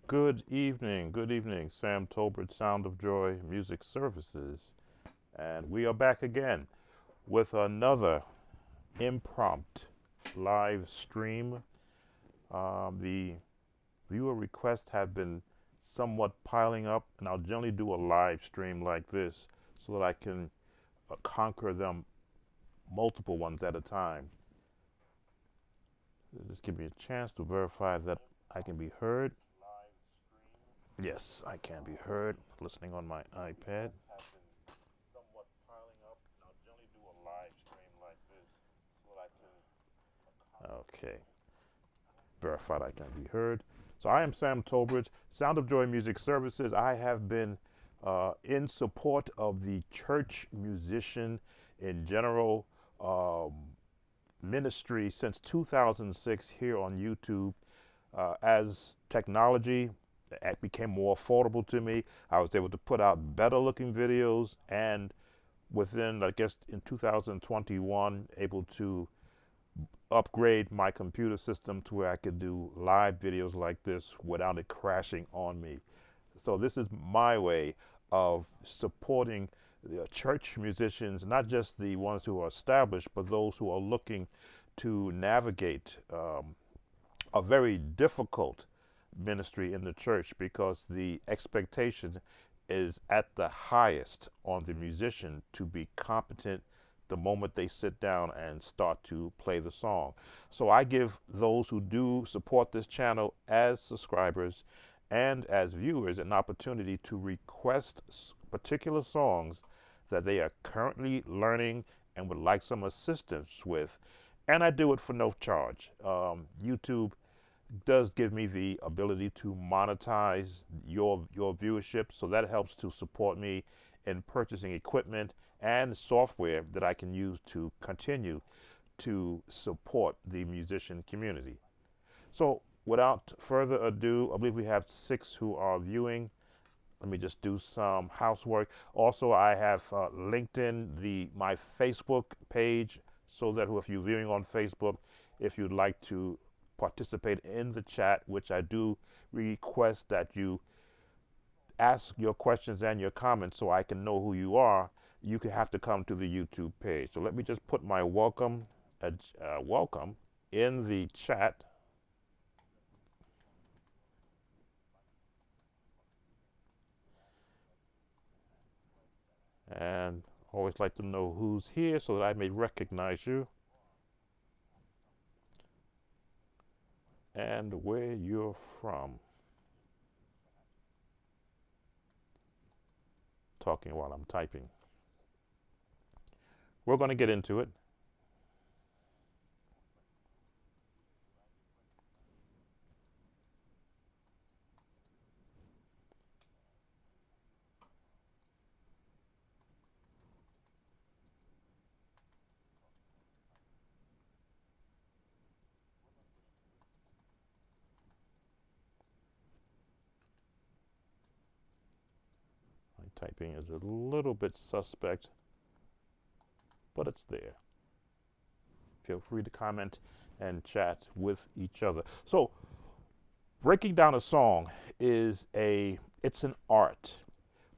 Good evening. Sam Tolbert, Sound of Joy Music Services. And we are back again with another impromptu live stream. The viewer requests have been somewhat piling up, and I'll generally do a live stream like this so that I can conquer them multiple ones at a time. Just give me a chance to verify that I can be heard. Yes, I can be heard listening on my iPad. Okay, verified I can be heard. So I am Sam Tolbridge, Sound of Joy Music Services. I have been in support of the church musician in general ministry since 2006 here on YouTube. As technology became more affordable to me, I was able to put out better looking videos, and within, I guess, in 2021, able to upgrade my computer system to where I could do live videos like this without it crashing on me. So this is my way of supporting the church musicians, not just the ones who are established, but those who are looking to navigate a very difficult ministry in the church, because the expectation is at the highest on the musician to be competent the moment they sit down and start to play the song. So I give those who do support this channel as subscribers and as viewers an opportunity to request particular songs that they are currently learning and would like some assistance with. And I do it for no charge. YouTube does give me the ability to monetize your viewership, so that helps to support me in purchasing equipment and software that I can use to continue to support the musician community. So without further ado, I believe we have 6 who are viewing. Let me just do some housework. Also, I have linked in my Facebook page, so that if you're viewing on Facebook, if you'd like to participate in the chat, which I do request that you ask your questions and your comments so I can know who you are, you can have to come to the YouTube page. So let me just put my welcome in the chat. And always like to know who's here so that I may recognize you and where you're from. Talking while I'm typing. We're going to get into it. My typing is a little bit suspect, but it's there. Feel free to comment and chat with each other. So breaking down a song it's an art.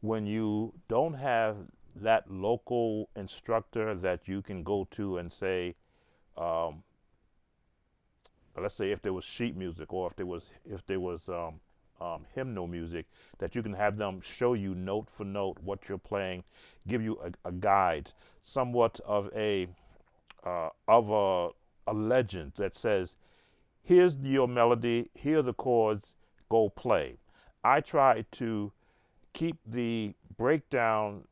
When you don't have that local instructor that you can go to and say, um, let's say if there was sheet music, or if there was hymnal music, that you can have them show you note for note what you're playing, give you a guide, somewhat of a legend that says, here's your melody, here are the chords, go play. I try to keep the breakdown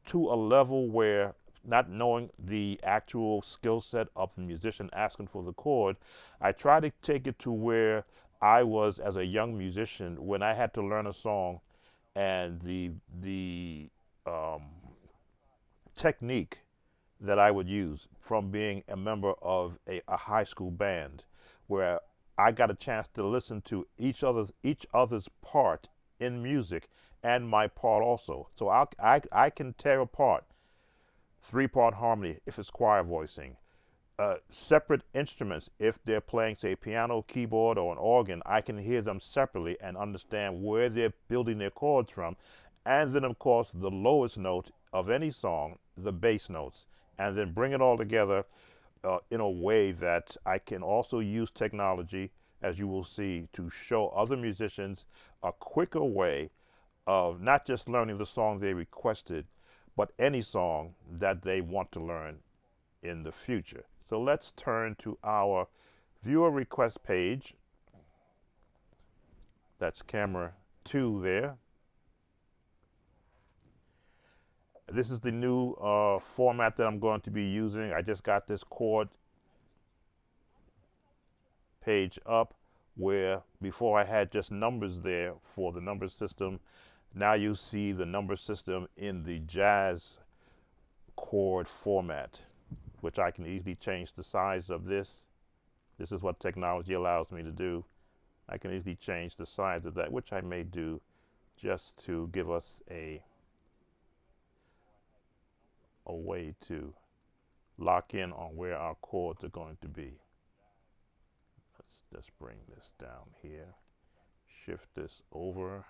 to a level where, not knowing the actual skill set of the musician asking for the chord, I try to take it to where I was as a young musician when I had to learn a song, and the technique that I would use from being a member of a high school band, where I got a chance to listen to each other's part in music and my part also. So I can tear apart 3-part harmony if it's choir voicing, separate instruments. If they're playing, say, piano, keyboard, or an organ, I can hear them separately and understand where they're building their chords from. And then, of course, the lowest note of any song, the bass notes, and then bring it all together in a way that I can also use technology, as you will see, to show other musicians a quicker way of not just learning the song they requested, but any song that they want to learn in the future. So let's turn to our viewer request page. That's camera 2 there. This is the new format that I'm going to be using. I just got this chord page up, where before I had just numbers there for the number system. Now you see the number system in the jazz chord format, which I can easily change the size of this. This is what technology allows me to do. I can easily change the size of that, which I may do just to give us a way to lock in on where our chords are going to be. Let's just bring this down here, shift this over.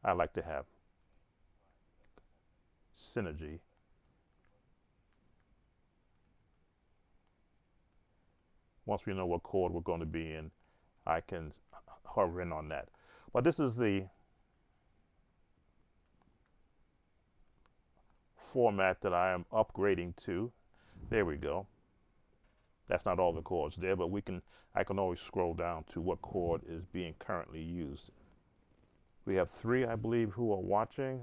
I like to have synergy. Once we know what chord we're going to be in, I can hover in on that. But this is the format that I am upgrading to. There we go. That's not all the chords there, but I can always scroll down to what chord is being currently used. We have 3, I believe, who are watching.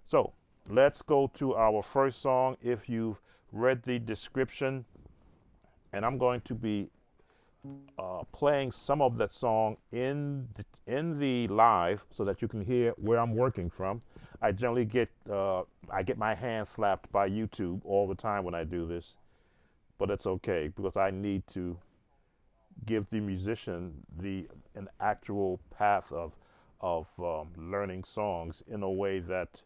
So let's go to our first song. If you've read the description, and I'm going to be playing some of that song in the live so that you can hear where I'm working from. I generally get my hand slapped by YouTube all the time when I do this, but it's okay because I need to give the musician an actual path of learning songs in a way that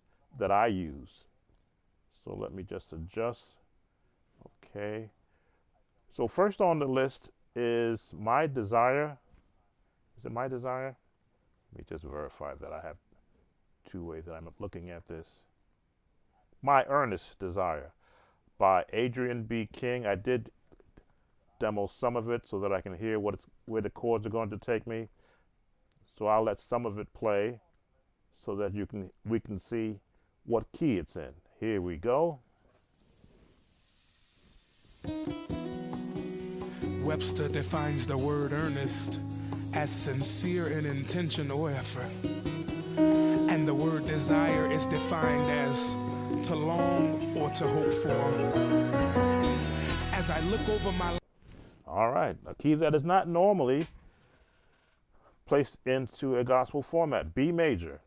I use. So let me just adjust. Okay. So first on the list is My Desire. Is it My Desire? Let me just verify that I have 2 ways that I'm looking at this. My Earnest Desire by Adrian B. King. I did demo some of it so that I can hear where the chords are going to take me. So I'll let some of it play so that we can see what key it's in. Here we go. Webster defines the word earnest as sincere in intention or effort. And the word desire is defined as to long or to hope for. As I look over my life. All right, a key that is not normally placed into a gospel format, B major.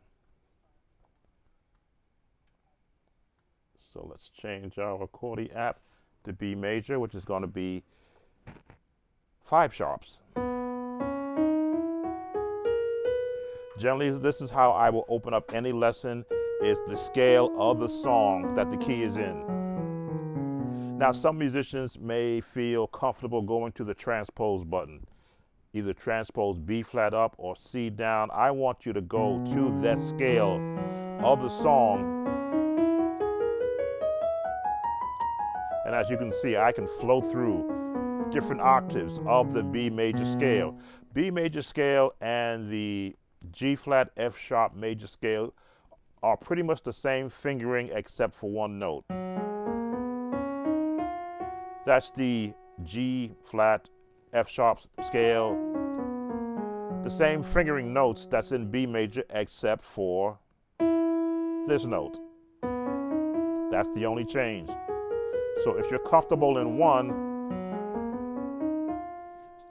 So let's change our accordion app to B major, which is going to be 5 sharps. Generally, this is how I will open up any lesson, is the scale of the song that the key is in. Now, some musicians may feel comfortable going to the transpose button, either transpose B flat up or C down. I want you to go to that scale of the song. And as you can see, I can flow through different octaves of the B major scale. B major scale and the G flat F sharp major scale are pretty much the same fingering except for one note. That's the G flat F sharp scale. The same fingering notes that's in B major except for this note. That's the only change. So if you're comfortable in one,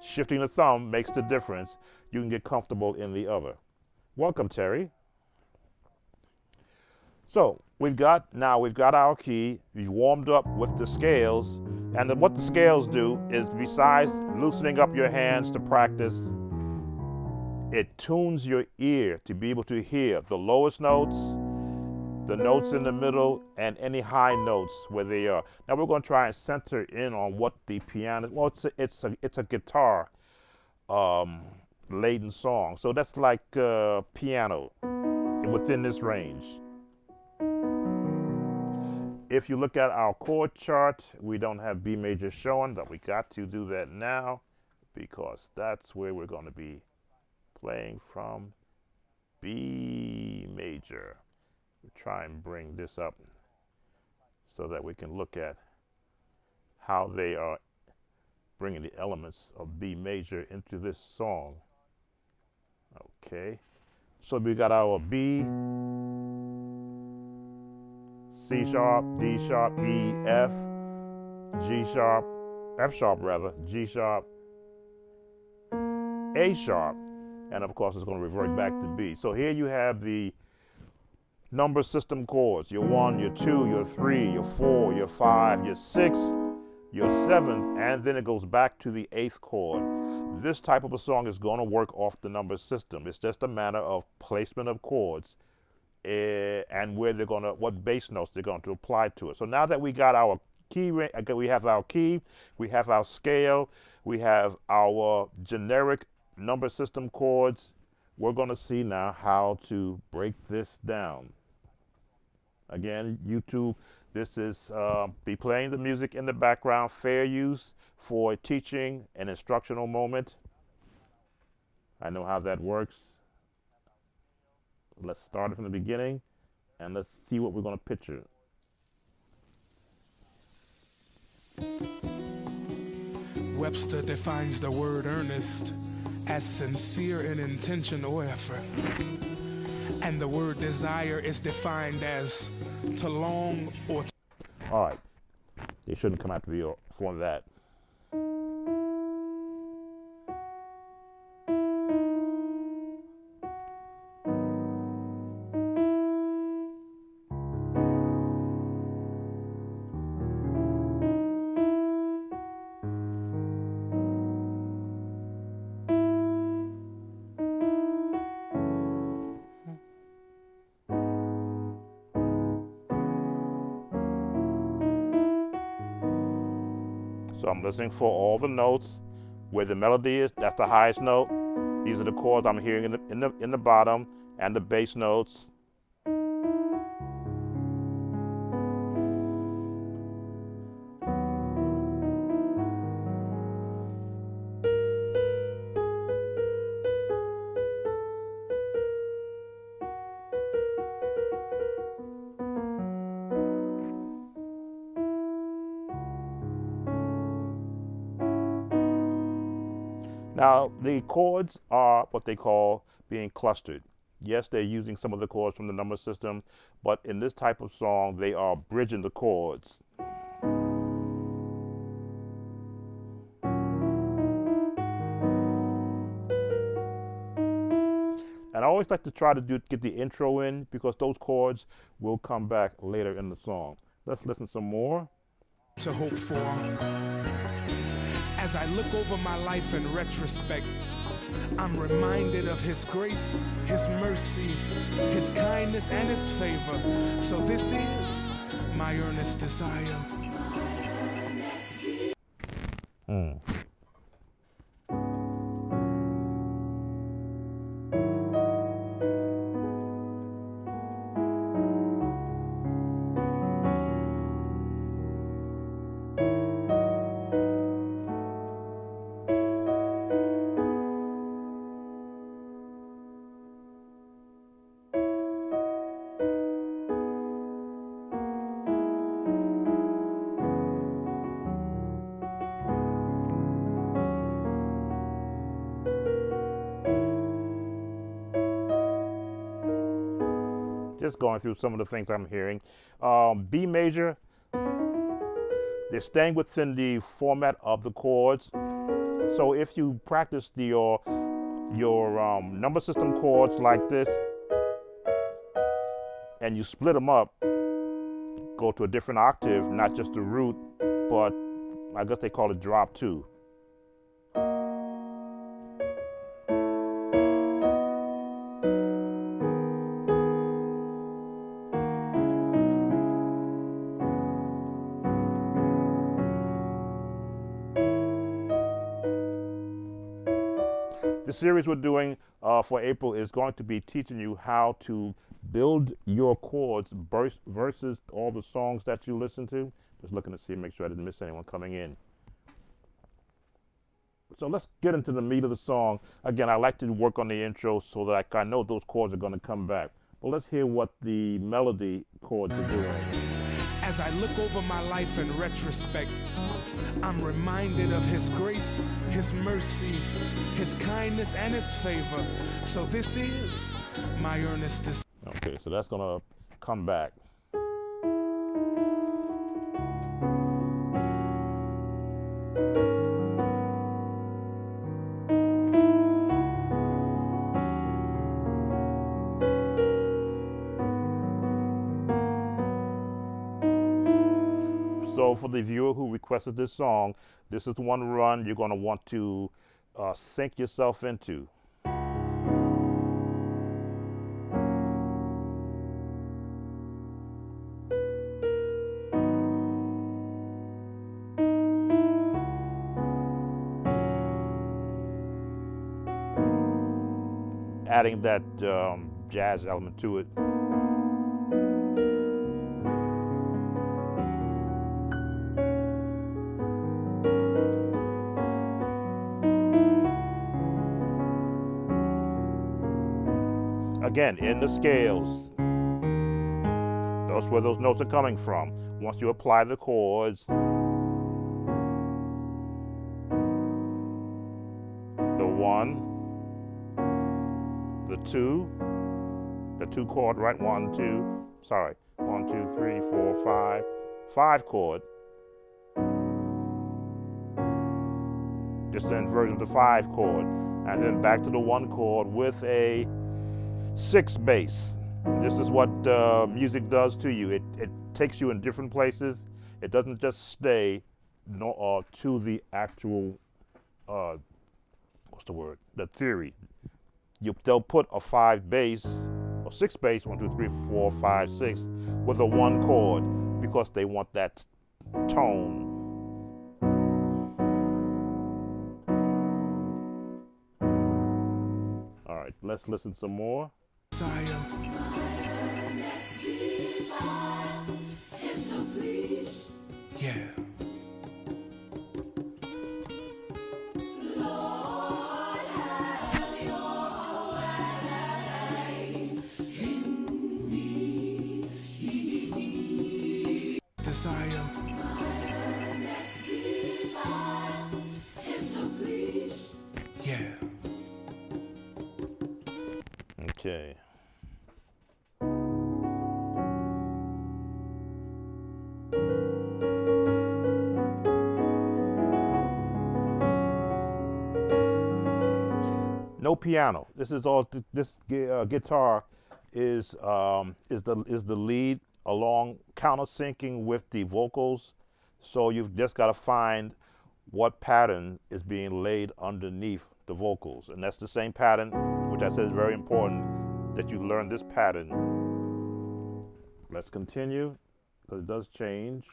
shifting the thumb makes the difference. You can get comfortable in the other. Welcome, Terry. So we've got our key. We've warmed up with the scales. And what the scales do is, besides loosening up your hands to practice, it tunes your ear to be able to hear the lowest notes the notes in the middle, and any high notes where they are. Now we're going to try and center in on what the piano. Well, it's a guitar laden song, so that's like piano within this range. If you look at our chord chart, we don't have B major showing, but we got to do that now because that's where we're going to be playing from. B major. We'll try and bring this up so that we can look at how they are bringing the elements of B major into this song. Okay, so we got our B, C sharp, D sharp, E, F, G sharp, F sharp rather, G sharp, A sharp, and of course it's going to revert back to B. So here you have the number system chords, your 1, your 2, your 3, your 4, your 5, your 6, your 7th, and then it goes back to the 8th chord. This type of a song is going to work off the number system. It's just a matter of placement of chords and where they're going to, what bass notes they're going to apply to it. So now that we got our key, we have our key, we have our scale, we have our generic number system chords, we're going to see now how to break this down. Again, YouTube, this is be playing the music in the background, fair use for teaching and instructional moment. I know how that works. Let's start it from the beginning and let's see what we're going to picture. Webster defines the word earnest as sincere in intention or effort. And the word desire is defined as to long or All right. They shouldn't come out to be for that. So I'm listening for all the notes. Where the melody is, that's the highest note. These are the chords I'm hearing in the bottom and the bass notes. Now, the chords are what they call being clustered. Yes, they're using some of the chords from the number system, but in this type of song, they are bridging the chords. And I always like to try to get the intro in because those chords will come back later in the song. Let's listen some more. to hope for. As I look over my life in retrospect, I'm reminded of His grace, His mercy, His kindness, and His favor. So this is my earnest desire. Just going through some of the things I'm hearing. B major, they're staying within the format of the chords. So if you practice your number system chords like this, and you split them up, go to a different octave, not just the root, but I guess they call it drop 2. The series we're doing for April is going to be teaching you how to build your chords versus all the songs that you listen to. Just looking to see, make sure I didn't miss anyone coming in. So let's get into the meat of the song. Again, I like to work on the intro so that I know those chords are going to come back. But let's hear what the melody chords are doing. As I look over my life in retrospect, I'm reminded of His grace, His mercy, His kindness, and His favor. So this is my earnest desire. Okay, so that's going to come back. So for the viewer who requested this song, this is one run you're going to want to sink yourself into. Adding that jazz element to it. Again, in the scales. That's where those notes are coming from. Once you apply the chords, the one, the two chord, right? 1, 2, sorry. 1, 2, 3, 4, 5. 5 chord. Just an inversion of the 5 chord. And then back to the 1 chord with a 6 bass. This is what music does to you. It takes you in different places. It doesn't just stay to the actual, what's the word? The theory. They'll put a 5 bass or 6 bass, 1, 2, 3, 4, 5, 6, with a 1 chord because they want that tone. All right, let's listen some more. Yeah. Desire. Yeah. Okay. No piano. This is all. This guitar is the lead along countersyncing with the vocals. So you've just got to find what pattern is being laid underneath the vocals, and that's the same pattern, which I said is very important that you learn this pattern. Let's continue because it does change.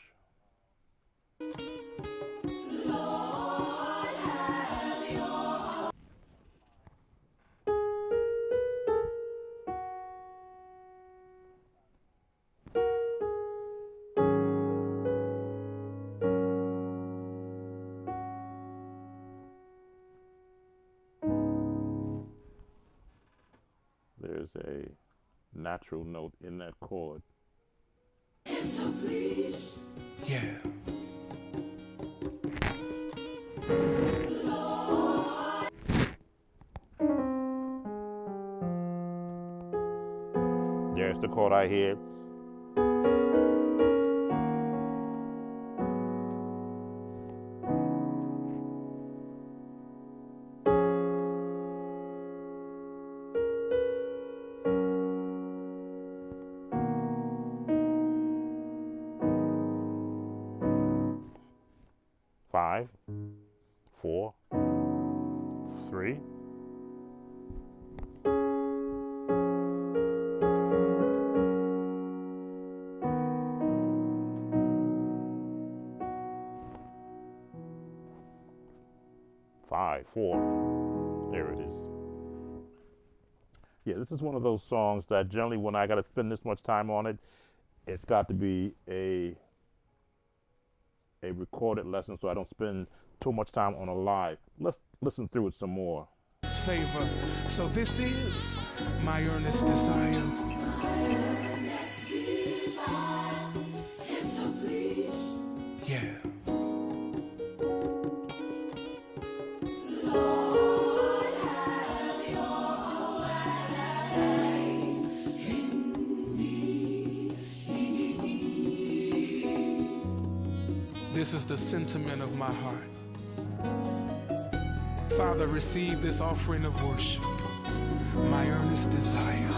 There's a natural note in that chord. Yeah. There's the chord I hear. Five, 4, 3. Five, 4, There it is. Yeah, this is one of those songs that generally when I got to spend this much time on it, it's got to be a recorded lesson so I don't spend too much time on a live. Let's listen through it some more. Favor. So this is my earnest desire. Yeah. This is the sentiment of my heart. Father, receive this offering of worship. My earnest desire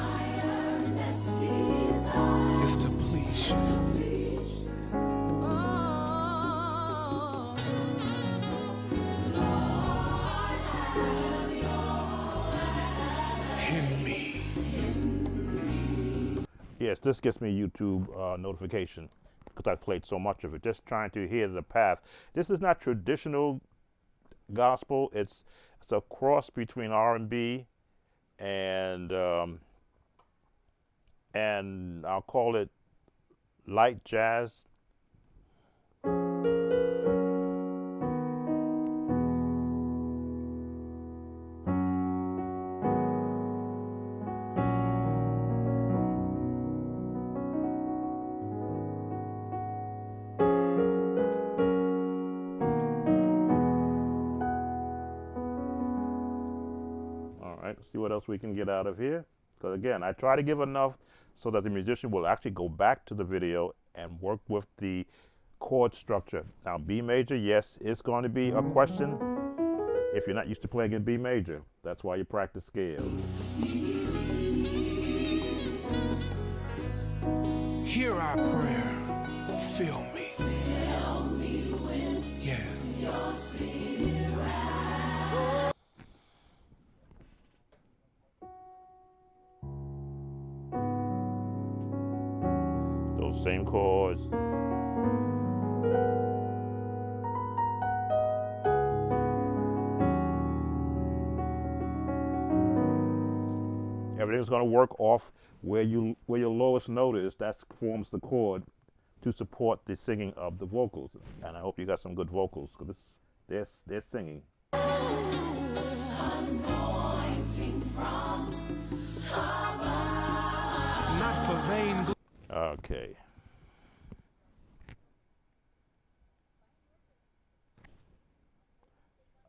is to please you. In me. Yes, this gets me YouTube notification because I've played so much of it. Just trying to hear the path. This is not traditional gospel. It's a cross between R&B and I'll call it light jazz. Let's see what else we can get out of here. Because again, I try to give enough so that the musician will actually go back to the video and work with the chord structure. Now, B major, yes, it's going to be a question if you're not used to playing in B major. That's why you practice scales. Hear our prayer. Fill me. Yeah. Same chords. Everything's going to work off where your lowest note is. That forms the chord to support the singing of the vocals. And I hope you got some good vocals because they're singing. Not for vain. Okay.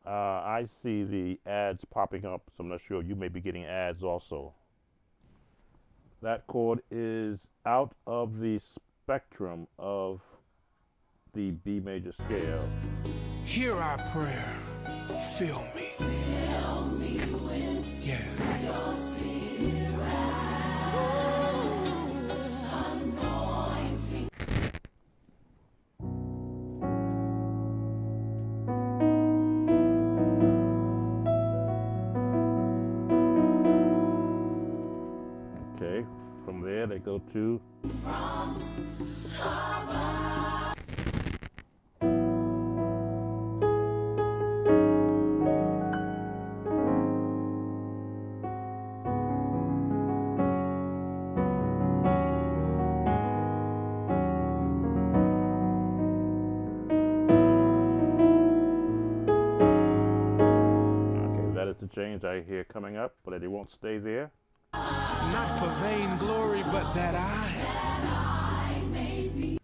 I see the ads popping up, so I'm not sure. You may be getting ads also. That chord is out of the spectrum of the B major scale. Hear our prayer. Fill me. Yeah. Okay, from there they go to the change I hear coming up, but it won't stay there. Not for vain glory, but that I may be.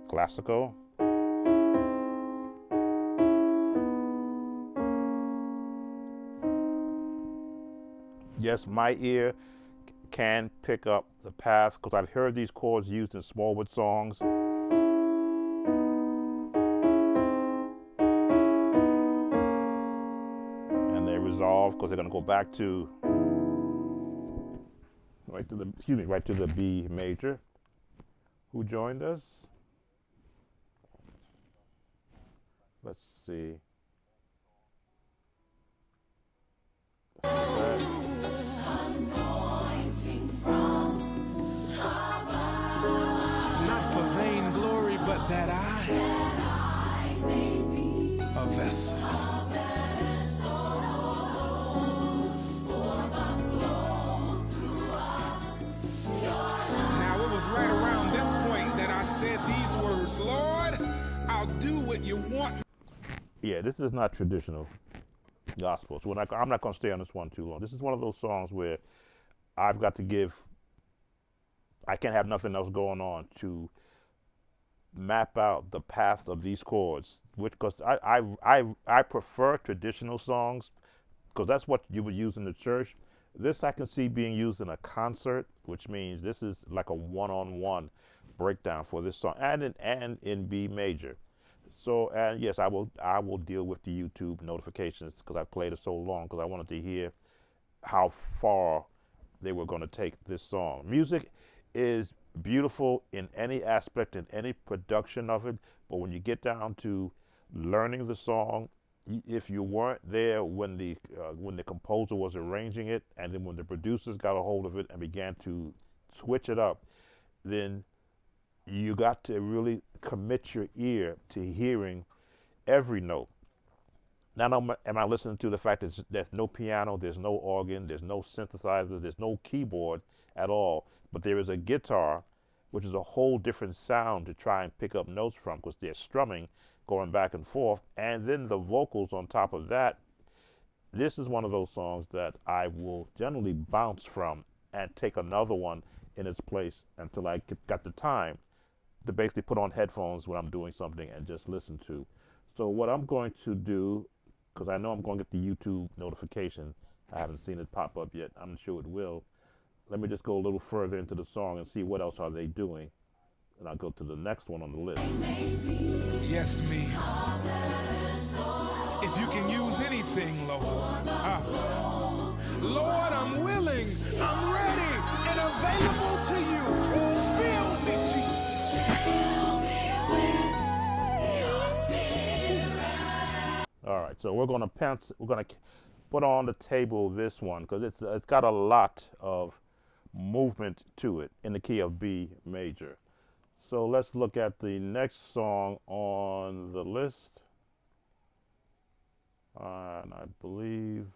Classical. Yes, my ear can pick up the path because I've heard these chords used in Smallwood songs. And they resolve because they're going to go back to right to the B major. Who joined us? Let's see. not for vainglory, but that I may be a vessel. Now it was right around this point that I said these words, Lord, I'll do what you want. Yeah, this is not traditional gospel. So I'm not going to stay on this one too long. This is one of those songs where I've got to give, I can't have nothing else going on to map out the path of these chords, which, because I prefer traditional songs because that's what you would use in the church. This I can see being used in a concert, which means this is like a one-on-one breakdown for this song, and in B major. So, and yes, I will deal with the YouTube notifications because I've played it so long because I wanted to hear how far they were going to take this song. Music is beautiful in any aspect, in any production of it, but when you get down to learning the song, if you weren't there when the composer was arranging it, and then when the producers got a hold of it and began to switch it up, then you got to really commit your ear to hearing every note. Not only am I listening to the fact that there's no piano, there's no organ, there's no synthesizer, there's no keyboard at all, but there is a guitar, which is a whole different sound to try and pick up notes from because they're strumming, going back and forth, and then the vocals on top of that. This is one of those songs that I will generally bounce from and take another one in its place until I got the time to basically put on headphones when I'm doing something and just listen to. So what I'm going to do, because I know I'm going to get the YouTube notification, I haven't seen it pop up yet, I'm sure it will. Let me just go a little further into the song and see what else are they doing. And I'll go to the next one on the list. Yes, me. If you can use anything, Lord. Lord, I'm willing, I'm ready, and available to you. Fill me, Jesus. All right, so we're gonna put on the table this one because it's got a lot of movement to it in the key of B major. So let's look at the next song on the list. And I believe,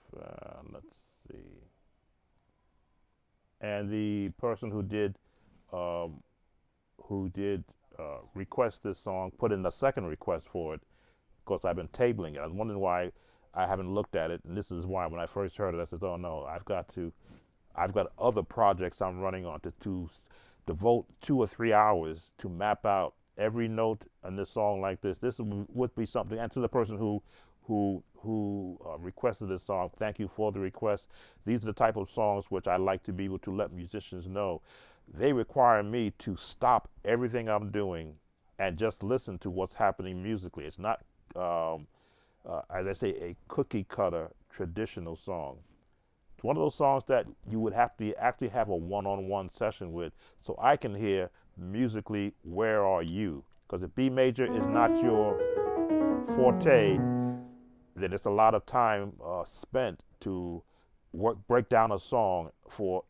let's see. And the person who did request this song put in a second request for it because I've been tabling it. I was wondering why I haven't looked at it, and this is why when I first heard it, I said, "Oh no, I've got other projects I'm running on to devote 2 or 3 hours to map out every note in this song like this." This would be something. And to the person who requested this song, thank you for the request. These are the type of songs which I like to be able to let musicians know. They require me to stop everything I'm doing and just listen to what's happening musically. It's not, as I say, a cookie cutter traditional song. It's one of those songs that you would have to actually have a one-on-one session with, so I can hear musically, where are you? Because if B major is not your forte, then it's a lot of time spent to break down a song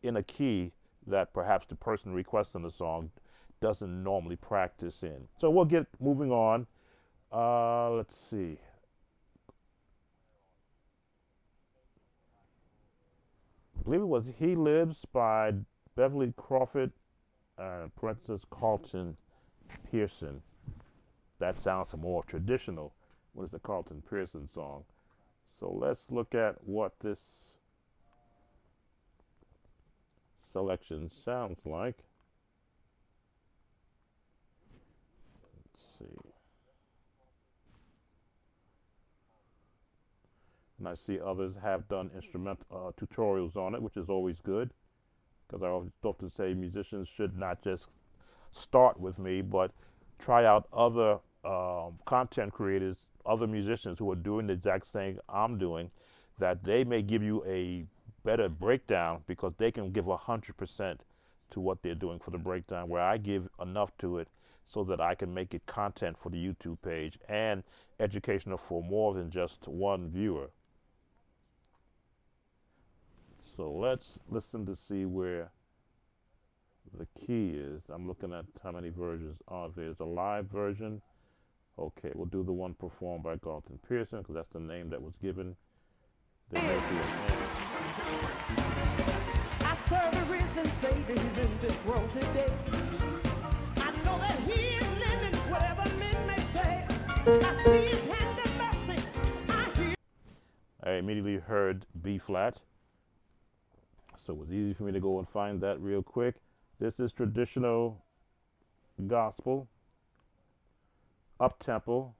in a key that perhaps the person requesting the song doesn't normally practice in. So we'll get moving on. Let's see. I believe it was He Lives by Beverly, Crawford, parenthesis Carton, Pearson. That sounds more traditional. What is the Carton Pearson song? So let's look at what this selection sounds like. Let's see. And I see others have done instrumental tutorials on it, which is always good, because I often say musicians should not just start with me, but try out other content creators, other musicians who are doing the exact thing I'm doing, that they may give you a better breakdown because they can give 100% to what they're doing for the breakdown, where I give enough to it so that I can make it content for the YouTube page and educational for more than just one viewer. So let's listen to see where the key is. I'm looking at how many versions are there. There's a live version. Okay, we'll do the one performed by Carton Pearson because that's the name that was given. There may be I serve a risen Savior, he's in this world today. I know that he is living, whatever men may say. I see his hand of mercy. I immediately heard B flat. So it was easy for me to go and find that real quick. This is traditional gospel, up-tempo.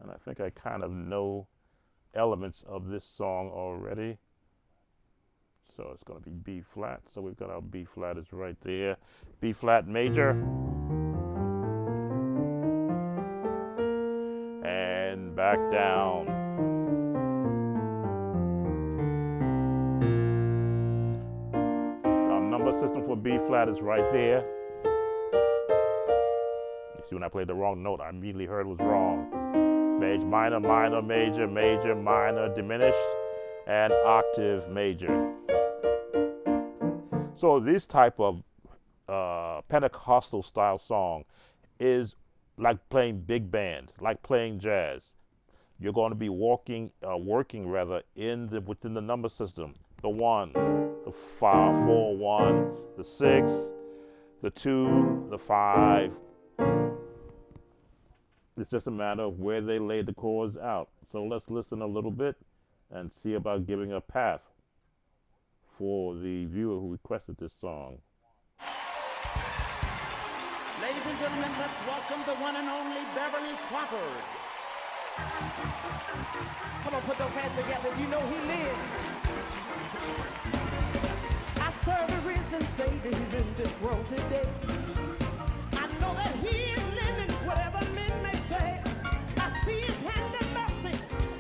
And I think I kind of know elements of this song already. So it's going to be B flat. So we've got our B flat is right there. B flat major. And back down. Our number system for B flat is right there. You see when I played the wrong note, I immediately heard it was wrong. Major, minor, minor, major, major, minor, diminished, and octave major. So this type of Pentecostal style song is like playing big band, like playing jazz. You're going to be working within the number system. The 1, the 5, 4, 1, the 6, the 2, the 5. It's just a matter of where they lay the chords out. So let's listen a little bit and see about giving a path for the viewer who requested this song. Ladies and gentlemen, let's welcome the one and only Beverly Crawford. Come on, put those hands together if you know he lives. I serve a risen Savior, he's in this world today. I know that he is living, whatever men may say. I see his hand of mercy,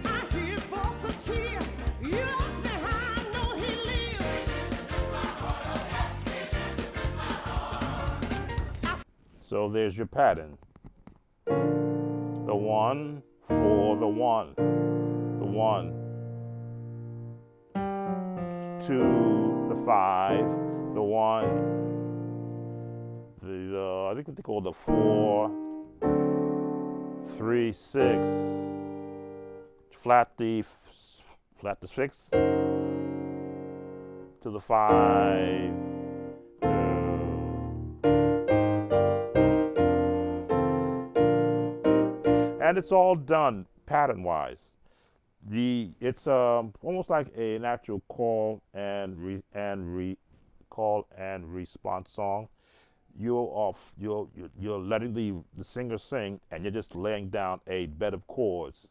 I hear his voice of cheer. You ask me how I know he lives. So there's your pattern. The 1, 4, the 1. The 1. 2, the 5, the 1. I think what they call the 4, 3, 6. Flat the 6 to the 5. And it's all done pattern-wise. It's almost like an actual call and response song. You're letting the singer sing, and you're just laying down a bed of chords.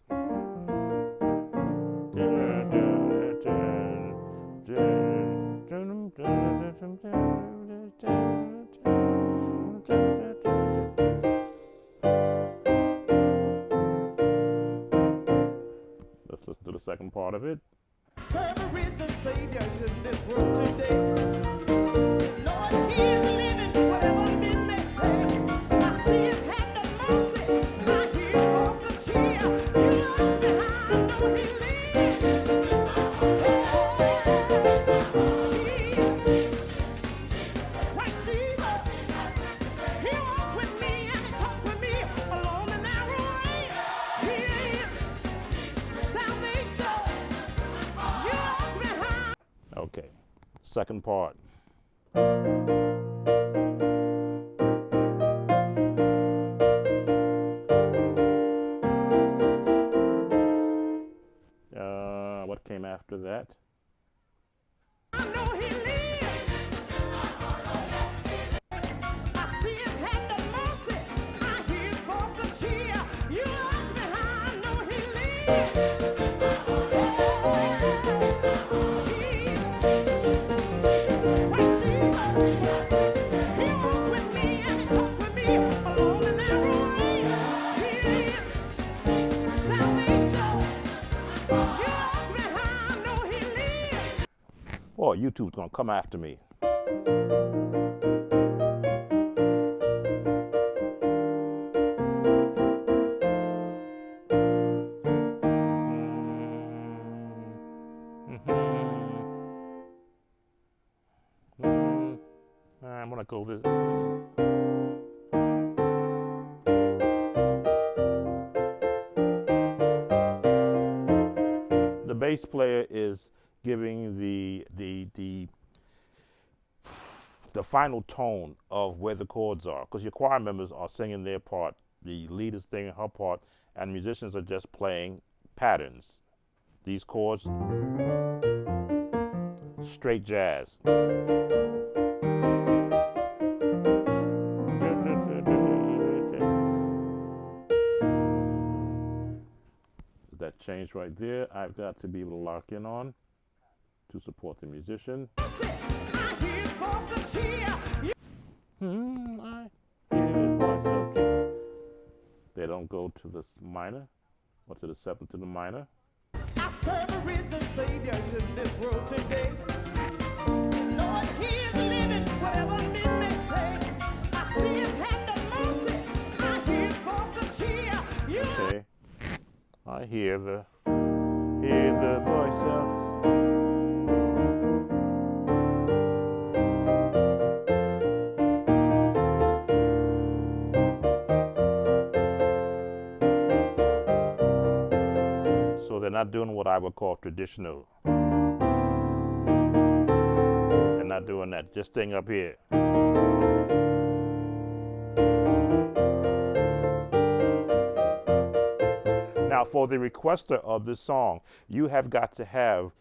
Let's listen to the second part of it. Serve a risen Savior in this world today. Lord, he is living, whatever men may say. I see his hand of mercy, I hear his voice of cheer. You ask me how I know he lives. Christ Jesus, he walks with me and he talks with me along the narrow way. He is salvation. You ask me how. Okay, second part. What came after that? I know he lives. I see his hand of mercy. I hear his voice of cheer. You ask me how I know he lives. Christ Jesus, he walks with me and he talks with me along the narrow way. He is salvation. You ask me how I know he lives. Boy, YouTube's gonna come after me. I'm gonna go this. The bass player is giving the final tone of where the chords are, because your choir members are singing their part, the lead is singing her part, and musicians are just playing patterns. These chords, straight jazz. That change right there, I've got to be able to lock in on to support the musician. I hear voice of king. They don't go to the minor or to the seventh to the minor. I serve a risen Savior in this world today. Lord, He is living, whatever men may say. I see His hand of mercy. I hear voice of cheer. Okay. I hear the voice of. So they're not doing what I would call traditional. They're not doing that. Just staying up here. Now, for the requester of this song, you have got to have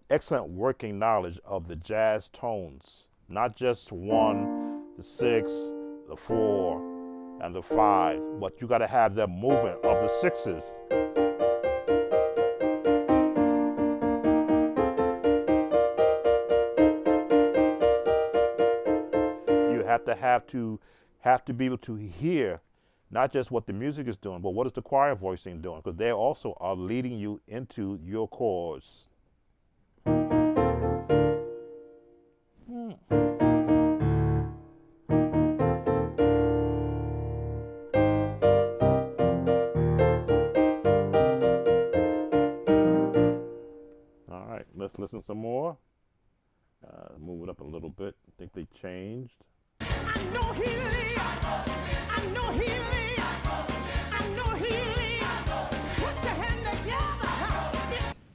excellent working knowledge of the jazz tones, not just 1, the 6, the 4, and the 5, but you got to have the movement of the 6s. You have to be able to hear not just what the music is doing, but what is the choir voicing doing, because they also are leading you into your chords. All right, let's listen some more. Move it up a little bit. I think they changed. I know He lives. I know He lives. I know He lives. Put your hand together.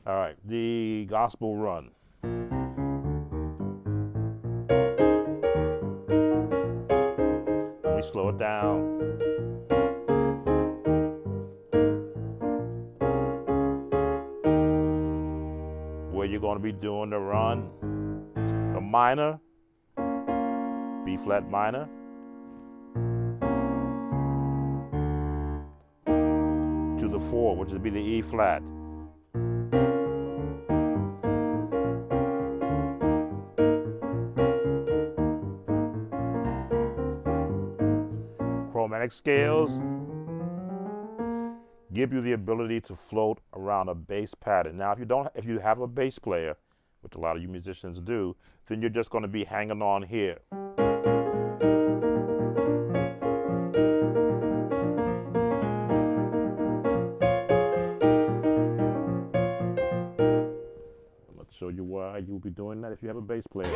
All right, the gospel run. Let me slow it down. Where you're going to be doing the run, the minor, B flat minor, to the 4, which would be the E flat. Chromatic scales give you the ability to float around a bass pattern. Now, if you have a bass player, which a lot of you musicians do, then you're just going to be hanging on here. Let's show you why you'll be doing that if you have a bass player.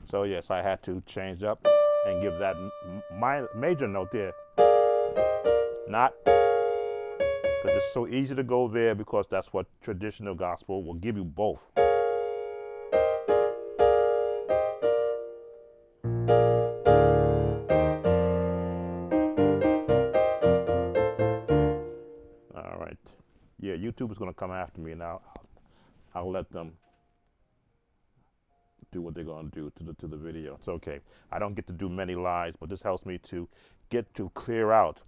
So yes, I had to change up and give that major note there. Not, because it's so easy to go there, because that's what traditional gospel will give you both. All right. Yeah, YouTube is going to come after me now. I'll let them do what they're going to do to the video. It's okay. I don't get to do many lives, but this helps me to get to clear out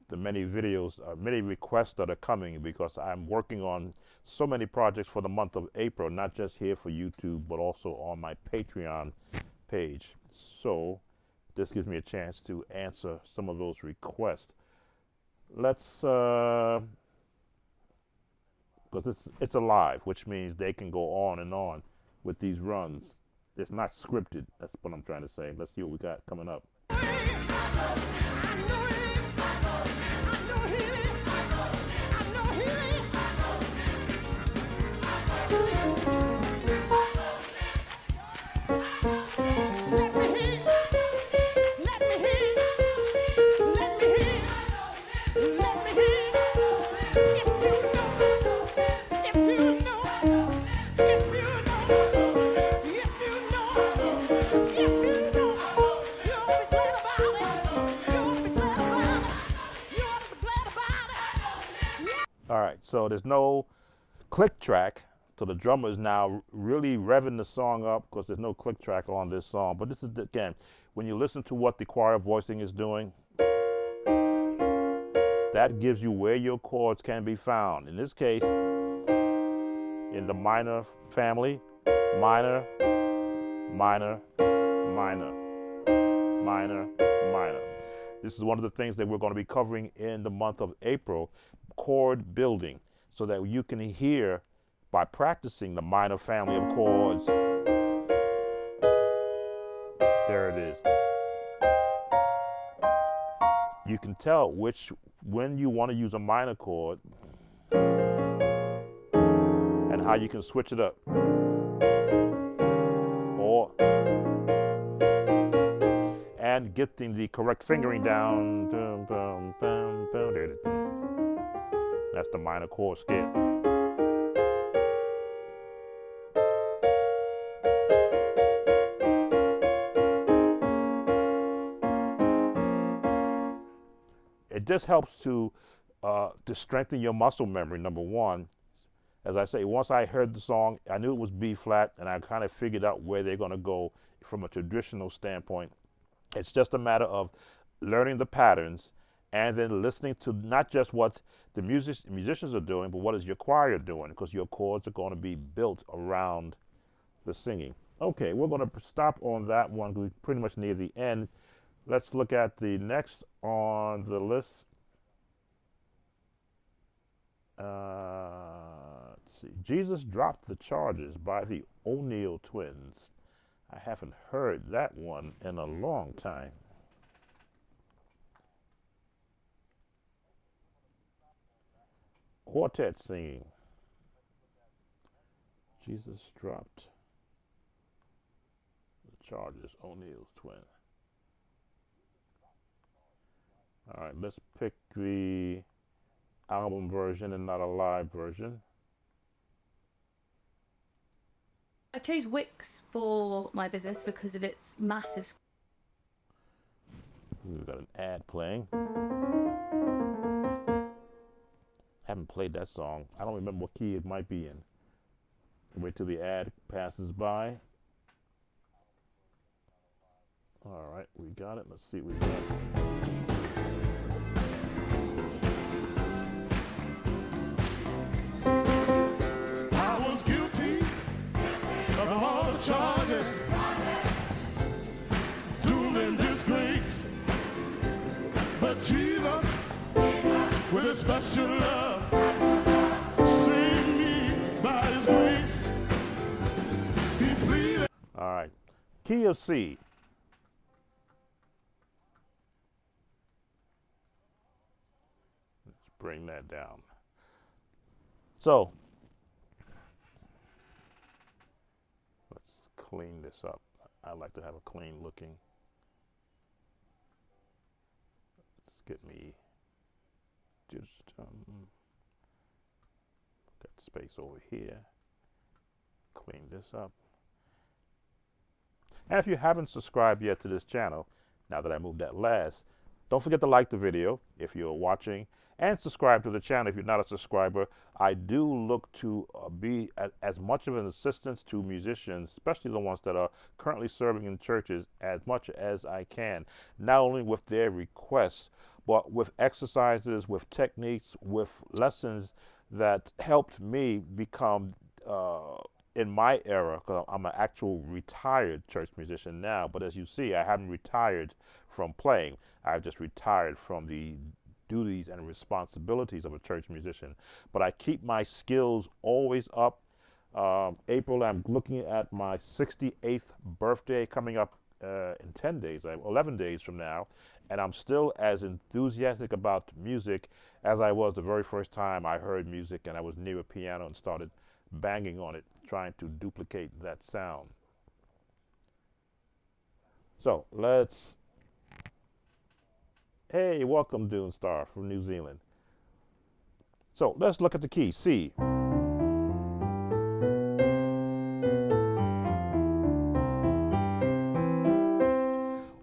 the many videos, many requests that are coming, because I'm working on so many projects for the month of April, not just here for YouTube, but also on my Patreon page. So this gives me a chance to answer some of those requests. Let's, because it's alive, which means they can go on and on with these runs. It's not scripted. That's what I'm trying to say. Let's see what we got coming up. All right, so there's no click track, so the drummer is now really revving the song up because there's no click track on this song. But this is, again, when you listen to what the choir voicing is doing, that gives you where your chords can be found. In this case, in the minor family, minor, minor, minor, minor, minor. This is one of the things that we're going to be covering in the month of April, chord building, so that you can hear by practicing the minor family of chords. There it is. You can tell when you want to use a minor chord and how you can switch it up. And getting the correct fingering down. That's the minor chord scale. It just helps to strengthen your muscle memory, number one. As I say, once I heard the song, I knew it was B flat, and I kind of figured out where they're going to go from a traditional standpoint. It's just a matter of learning the patterns and then listening to not just what the musicians are doing, but what is your choir doing, because your chords are going to be built around the singing. Okay, we're going to stop on that one. We're pretty much near the end. Let's look at the next on the list. Let's see. Jesus Dropped the Charges by the O'Neal Twins. I haven't heard that one in a long time. Quartet singing. Jesus Dropped the Charges, O'Neal's Twin. All right, let's pick the album version and not a live version. I chose Wix for my business because of its massive. We've got an ad playing. Haven't played that song. I don't remember what key it might be in. Wait till the ad passes by. All right, we got it. Let's see what we got. Charges, doom and disgrace, but Jesus, with a special love, saved me by His grace. He pleaded. All right, key of C. Let's bring that down. So, clean this up. I like to have a clean looking. Let's get me just got space over here. Clean this up. And if you haven't subscribed yet to this channel, now that I moved that last, don't forget to like the video if you're watching, and subscribe to the channel if you're not a subscriber. I do look to be as much of an assistance to musicians, especially the ones that are currently serving in churches, as much as I can, not only with their requests, but with exercises, with techniques, with lessons that helped me become, in my era, because I'm an actual retired church musician now, but as you see, I haven't retired from playing. I've just retired from the duties and responsibilities of a church musician. But I keep my skills always up. April, I'm looking at my 68th birthday coming up in 10 days, 11 days from now, and I'm still as enthusiastic about music as I was the very first time I heard music and I was near a piano and started banging on it, trying to duplicate that sound. So hey, welcome Dune Star from New Zealand. So let's look at the key, C.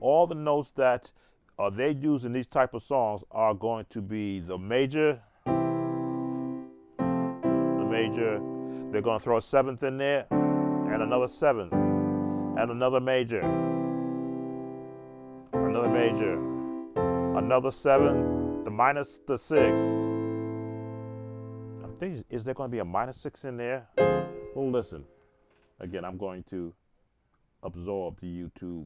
All the notes that they use in these type of songs are going to be the major. They're going to throw a seventh in there, and another seventh, and another major, another seven, the minus the six. I'm thinking, is there going to be a minus six in there? Well, listen. Again, I'm going to absorb the YouTube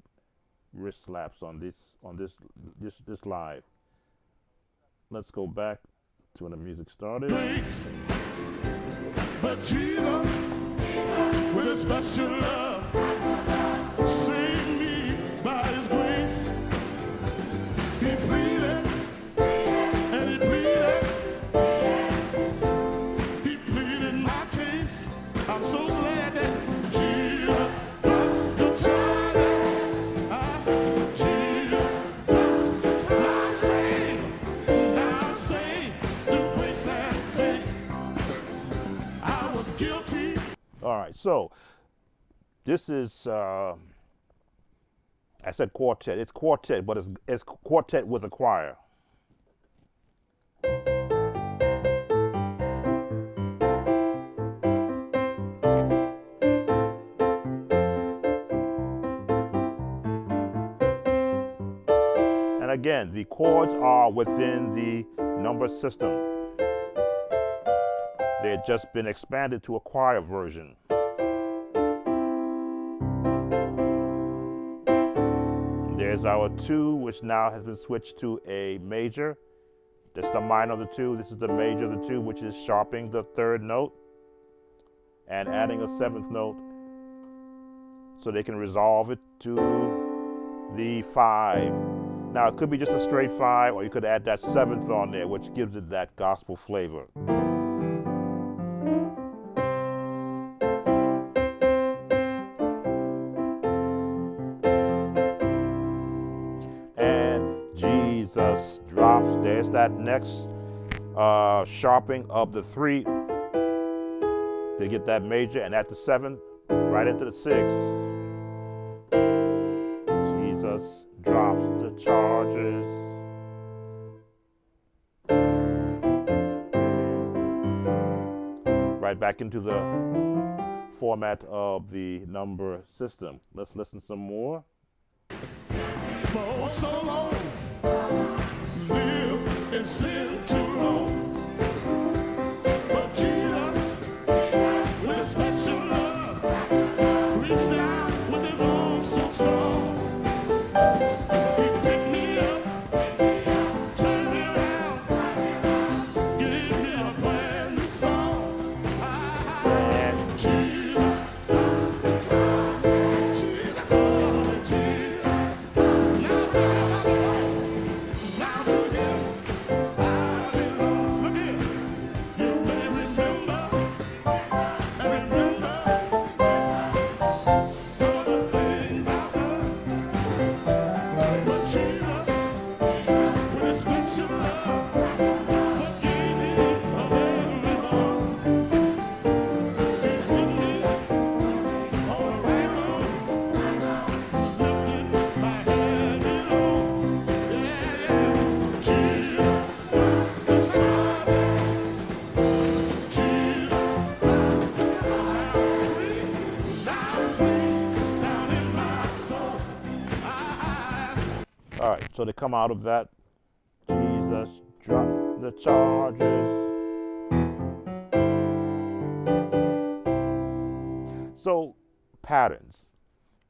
wrist slaps on this live. Let's go back to when the music started. Grace, but Jesus, with a special love, saved me by His grace. He pleaded, and He pleaded, He pleaded my case. I'm so glad that Jesus got the charges. Jesus, now saved through grace and faith. I was guilty. All right, so this is, I said quartet. It's quartet, but it's quartet with a choir. And again, the chords are within the number system. They had just been expanded to a choir version. There's our 2, which now has been switched to a major. That's the minor of the 2. This is the major of the 2, which is sharpening the 3rd note and adding a 7th note so they can resolve it to the 5. Now, it could be just a straight 5, or you could add that 7th on there, which gives it that gospel flavor. Jesus drops. There's that next sharpening of the 3. They get that major and add the 7th right into the 6. Jesus drops the charges. Right back into the format of the number system. Let's listen some more. For so long, live in sin too long. But Jesus, with a special love, reached down with His arms so strong. He picked me up, turned me around, gave me a brand new song. Jesus, All right, so to come out of that, Jesus Jesus dropped the charges. So, patterns.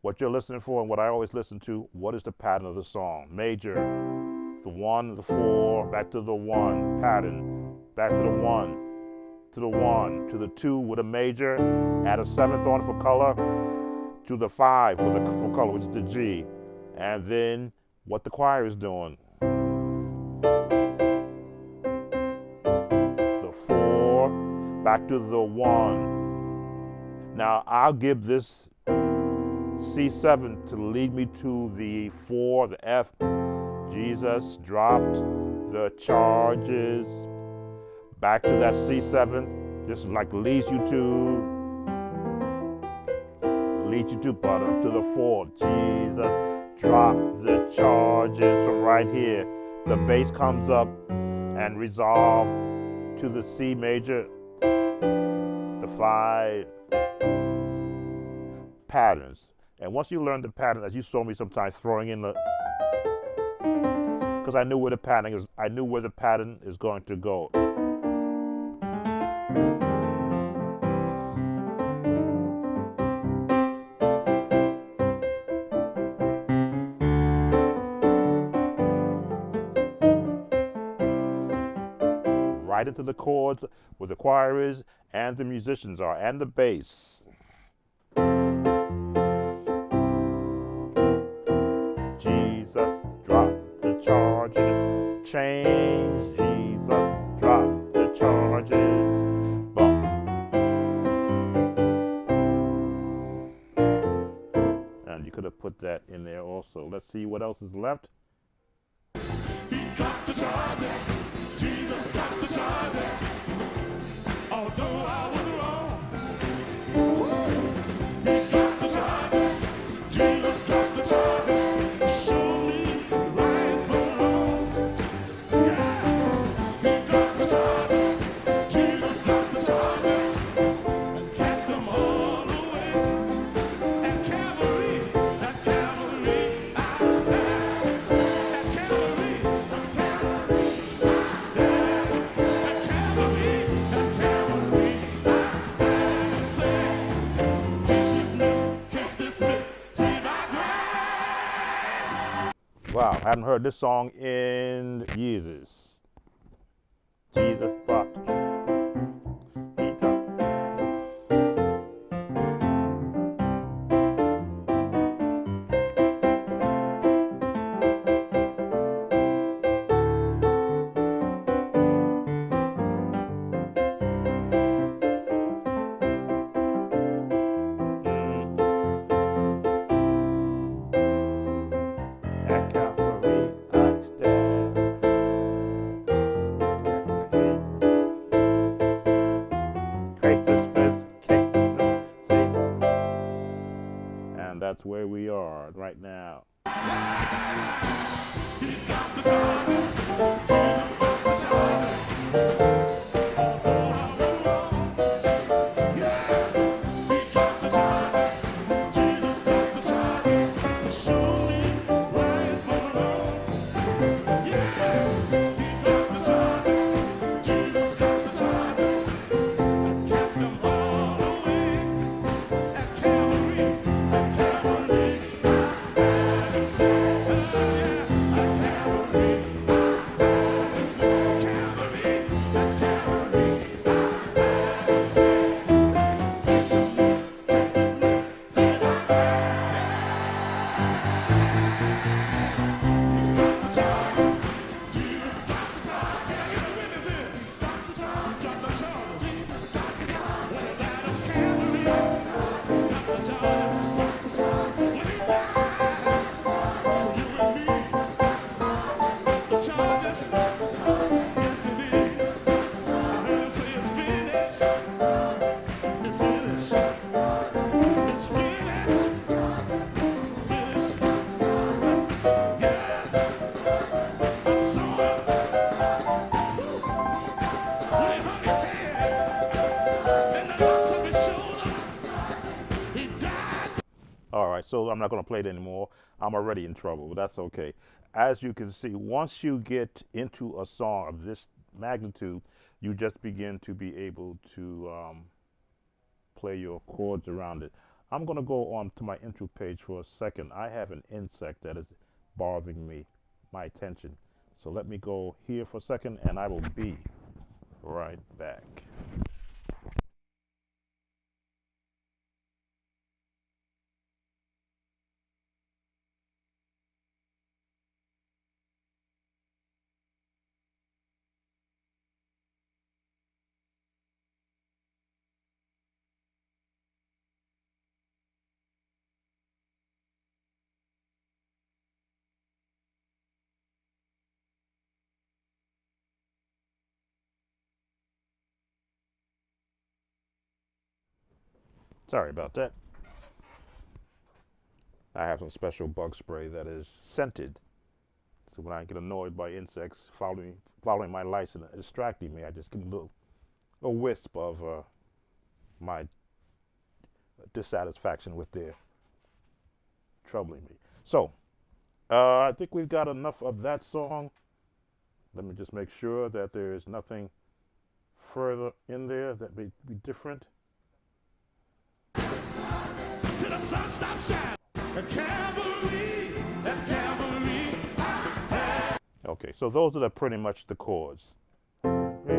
What you're listening for and what I always listen to, what is the pattern of the song? Major, the 1, the 4, back to the 1, pattern, back to the 1, to the 1, to the 2 with a major, add a 7th on for color, to the 5 with a for color, which is the G, and then what the choir is doing. The 4, back to the 1. Now I'll give this C7 to lead me to the 4, the F. Jesus dropped the charges. Back to that C7. This like leads you to but up to the 4. Jesus dropped the charges from right here. The bass comes up and resolve to the C major, the 5. Patterns. And once you learn the pattern, as you saw me sometimes throwing in the, because I knew where the pattern is, I knew where the pattern is going to go. Right into the chords where the choir is and the musicians are and the bass. Jesus dropped the charges, chains, Jesus dropped the charges, bump. And you could have put that in there also. Let's see what else is left. He dropped the charges. Jesus dropped the charges. Although I was wrong. He dropped the charges. Jesus dropped the charges. Show me right from wrong. Yeah. He dropped the charges. Jesus dropped the charges. And cast them all away. At Calvary, at Calvary, I died. At Calvary, at Calvary. Wow, I haven't heard this song in years. Jesus dropped the charges. He dropped. At Calvary I stand. Case dismissed, see? And that's where we are right now. so I'm not going to play it anymore. I'm already in trouble, but that's okay. As you can see, once you get into a song of this magnitude, you just begin to be able to play your chords around it. I'm going to go on to my intro page for a second. I have an insect that is bothering me, my attention. So let me go here for a second and I will be right back. Sorry about that. I have some special bug spray that is scented. So when I get annoyed by insects following my lights and distracting me, I just get a wisp of my dissatisfaction with their troubling me. So I think we've got enough of that song. Let me just make sure that there is nothing further in there that may be different. Till the sun stops shining. Cavalry. Okay, so those are pretty much the chords. Okay.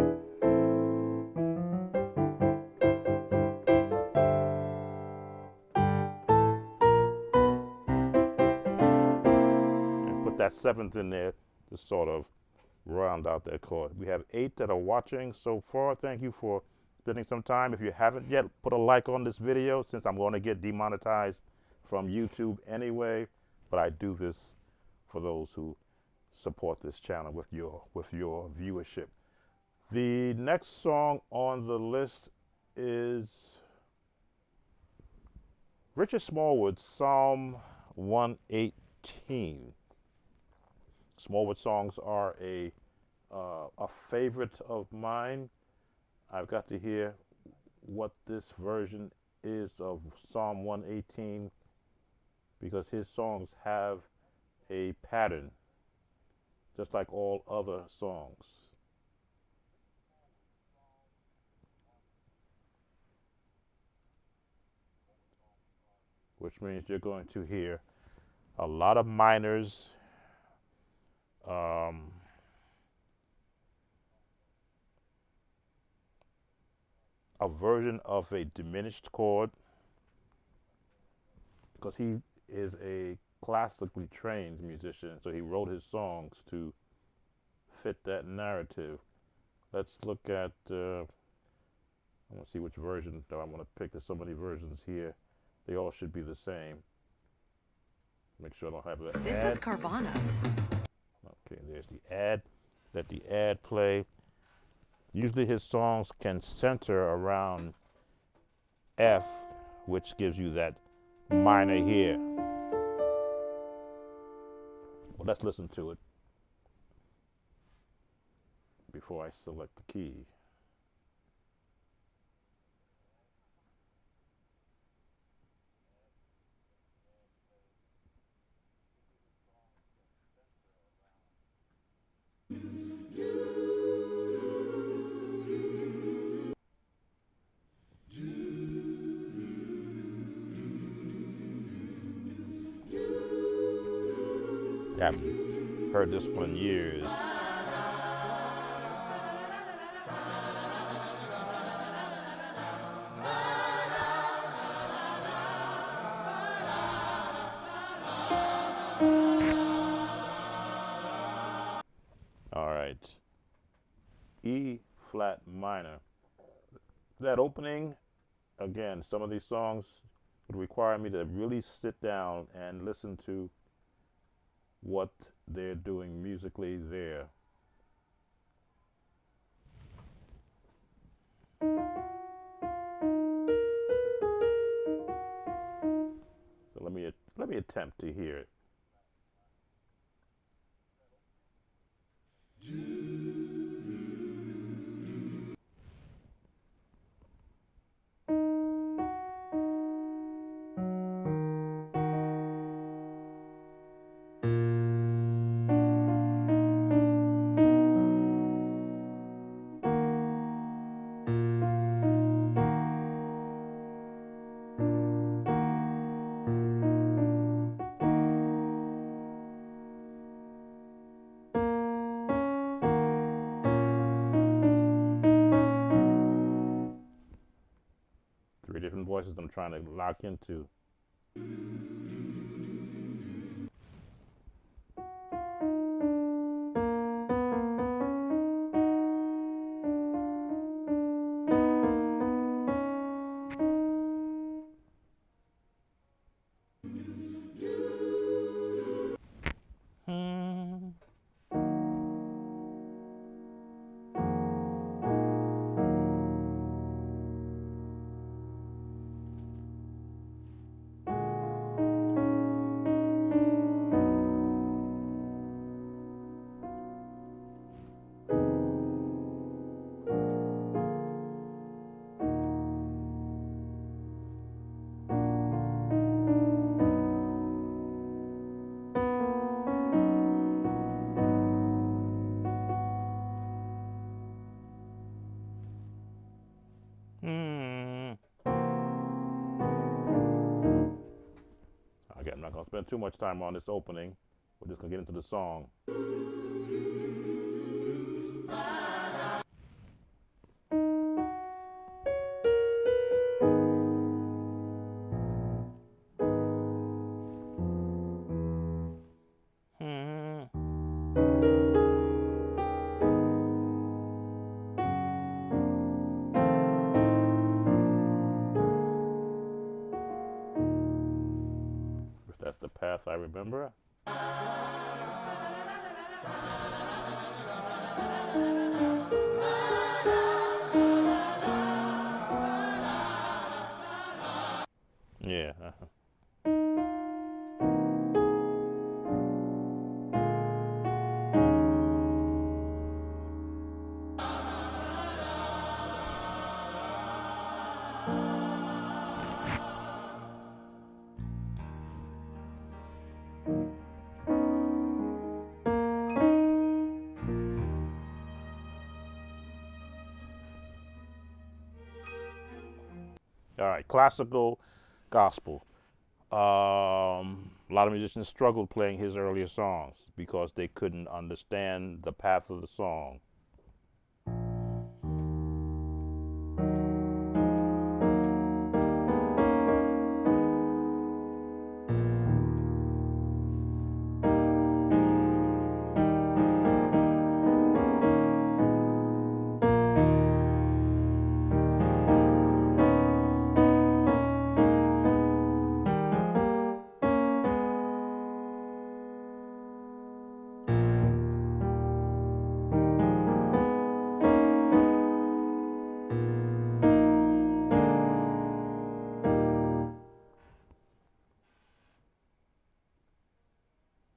And put that seventh in there to sort of round out that chord. We have 8 that are watching so far. Thank you for spending some time. If you haven't yet, put a like on this video since I'm going to get demonetized from YouTube anyway. But I do this for those who support this channel with your viewership. The next song on the list is Richard Smallwood's Psalm 118. Smallwood songs are a favorite of mine. I've got to hear what this version is of Psalm 118 because his songs have a pattern, just like all other songs. Which means you're going to hear a lot of minors, a version of a diminished chord, because he is a classically trained musician, so he wrote his songs to fit that narrative. Let's look at, I want to see which version do I want to pick. There's so many versions here. They all should be the same. Make sure I don't have that. This is Carvana. Okay, there's the ad. Let the ad play. Usually his songs can center around F, which gives you that minor here. Well, let's listen to it before I select the key. I haven't heard this one in years. All right. E flat minor. That opening, again, some of these songs would require me to really sit down and listen to what they're doing musically there. So let me attempt to hear it. voices I'm trying to lock into. Again, I'm not going to spend too much time on this opening. We're just going to get into the song. That's the path I remember. Yeah. All right, classical gospel. A lot of musicians struggled playing his earlier songs because they couldn't understand the path of the song.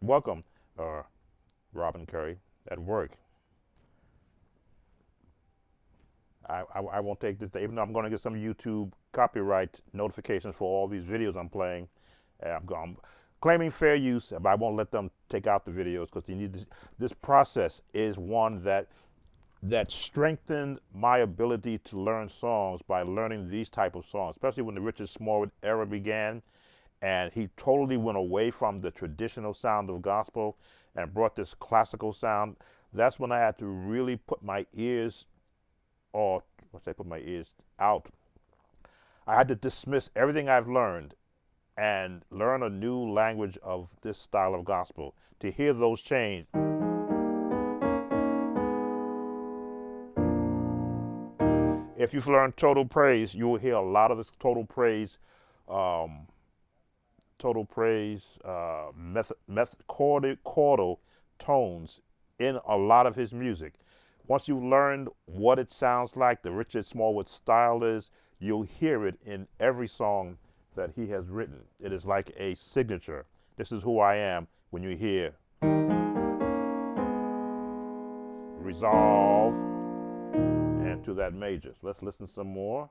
Welcome, Robin Curry, at work. I won't take this, even though I'm going to get some YouTube copyright notifications for all these videos I'm playing. I'm claiming fair use, but I won't let them take out the videos because you need this process is one that strengthened my ability to learn songs by learning these type of songs, especially when the Richard Smallwood era began. And he totally went away from the traditional sound of gospel and brought this classical sound. That's when I had to really put my ears, or once I put my ears out, I had to dismiss everything I've learned and learn a new language of this style of gospel. To hear those change. If you've learned total praise, you will hear a lot of this total praise chordal tones in a lot of his music. Once you've learned what it sounds like, the Richard Smallwood style is, you'll hear it in every song that he has written. It is like a signature. This is who I am when you hear resolve and to that major. So let's listen some more.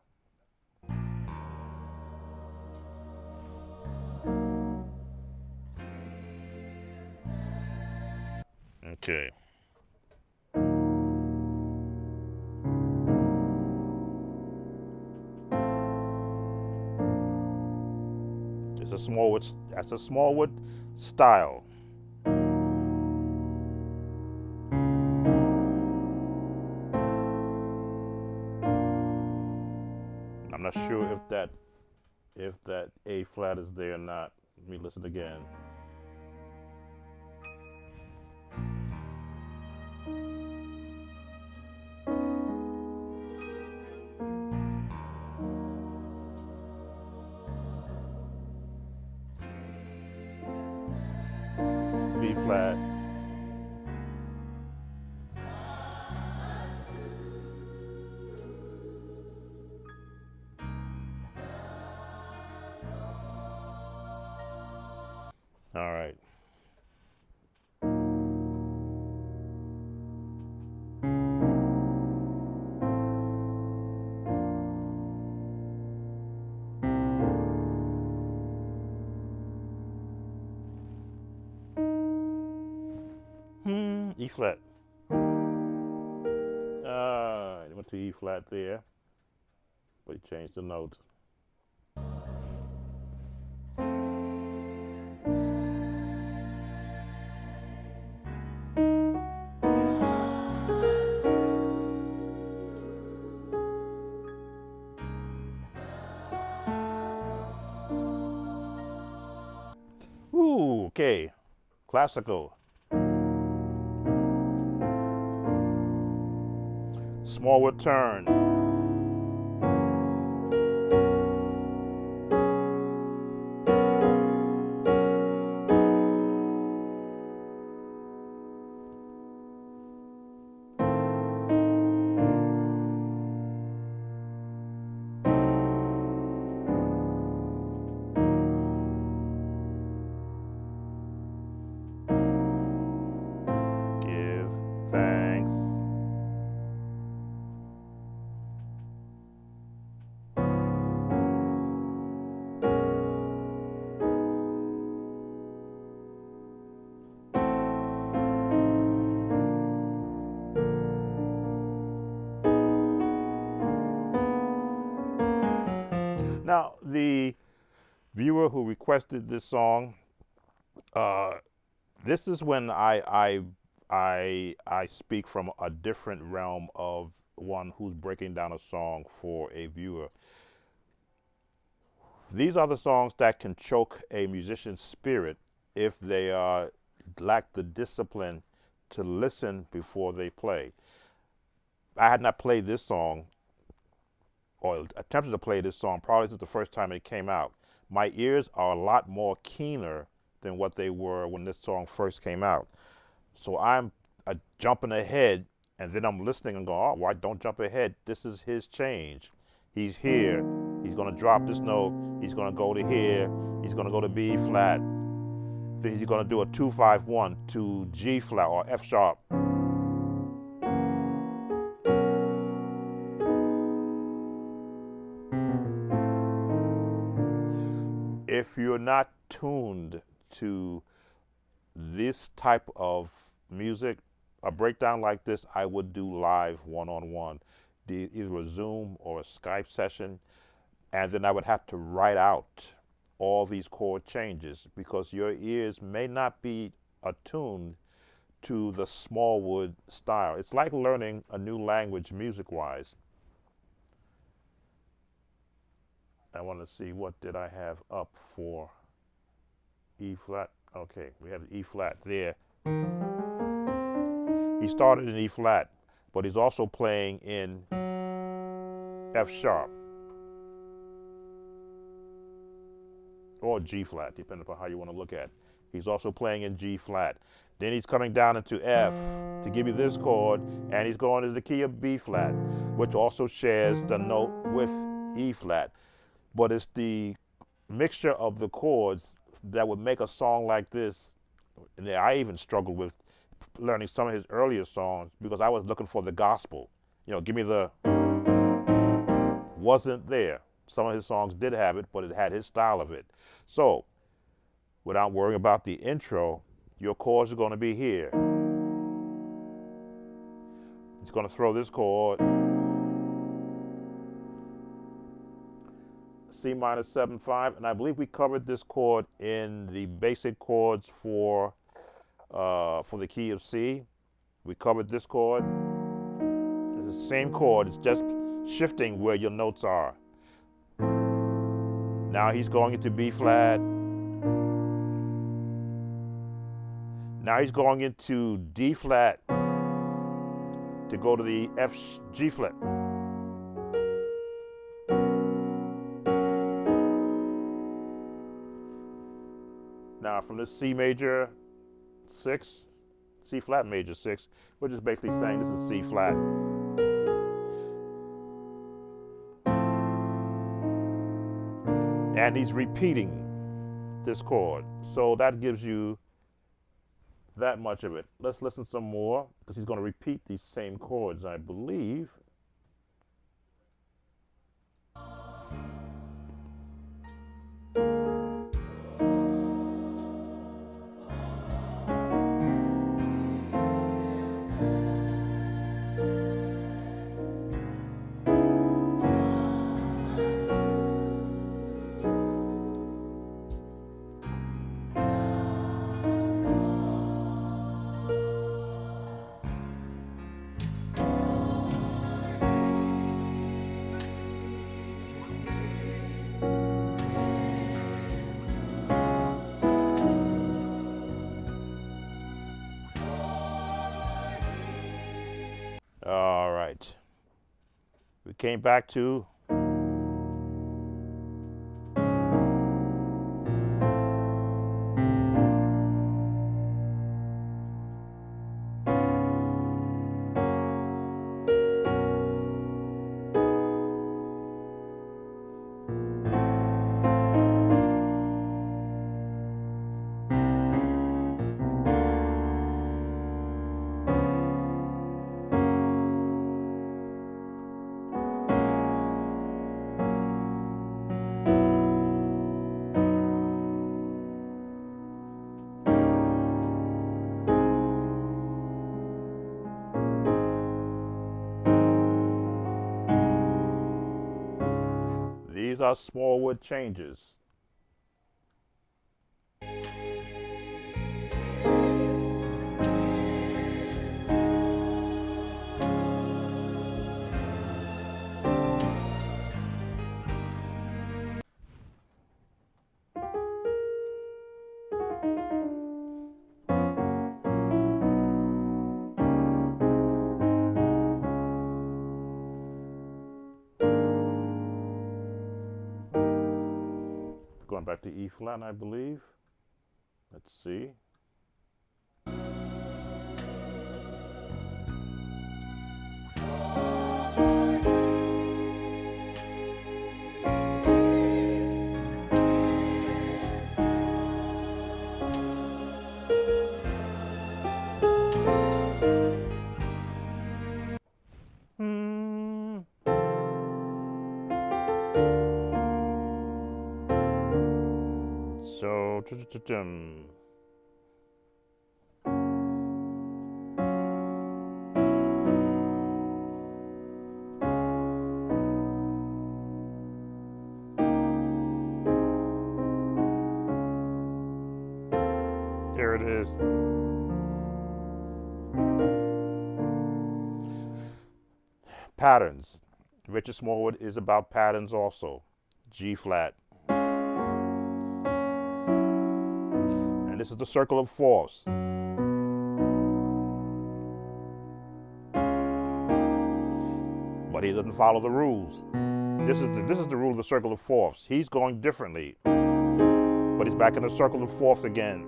Okay. That's a Smallwood style. I'm not sure if that if that A flat is there or not. Let me listen again. B flat. All right. E flat. It went to E flat there, but he changed the note. Ooh, okay. Classical. Smallwood turn. Give thanks. Now, the viewer who requested this song, this is when I speak from a different realm of one who's breaking down a song for a viewer. These are the songs that can choke a musician's spirit if they lack the discipline to listen before they play. I had not played this song or attempted to play this song probably since the first time it came out. My ears are a lot more keener than what they were when this song first came out. So I'm jumping ahead, and then I'm listening and going, oh, why don't jump ahead? This is his change. He's here. He's going to drop this note. He's going to go to here. He's going to go to B flat. Then he's going to do a 2-5-1 to G flat or F sharp. If you're not tuned to this type of music, a breakdown like this, I would do live one-on-one, either a Zoom or a Skype session, and then I would have to write out all these chord changes because your ears may not be attuned to the Smallwood style. It's like learning a new language music-wise. I want to see what did I have up for E flat. Okay, we have E flat there. He started in E flat, but he's also playing in F sharp or G flat, depending upon how you want to look at it. He's also playing in G flat. Then he's coming down into F to give you this chord, and he's going to the key of B flat, which also shares the note with E flat. But it's the mixture of the chords that would make a song like this. And I even struggled with learning some of his earlier songs because I was looking for the gospel. You know, give me the, wasn't there. Some of his songs did have it, but it had his style of it. So, without worrying about the intro, your chords are going to be here. He's going to throw this chord, C minor 7/5, and I believe we covered this chord in the basic chords for the key of C. We covered this chord. It's the same chord, it's just shifting where your notes are. Now he's going into B flat. Now he's going into D flat to go to the G flat. Now from this C major 6, C flat major 6, we're just basically saying this is C flat. And he's repeating this chord. So that gives you that much of it. Let's listen some more, because he's going to repeat these same chords, I believe. All right. We came back to these are Smallwood changes. Going back to E flat, I believe. Let's see. So, there it is. Patterns. Richard Smallwood is about patterns also. G flat. And this is the circle of fourths. But he doesn't follow the rules. This is the rule of the circle of fourths. He's going differently. But he's back in the circle of fourths again.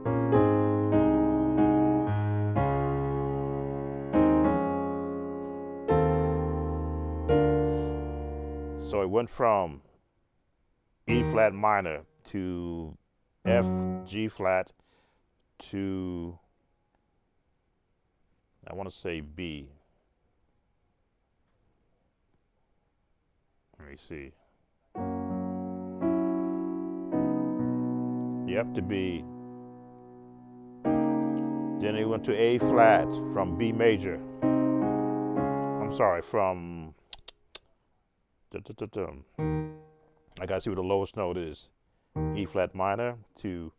So it went from E flat minor to F, G flat to, I want to say B. Let me see. Yep, to B. Then he went to A flat from B major. I'm sorry, from, I gotta see what the lowest note is. E flat minor to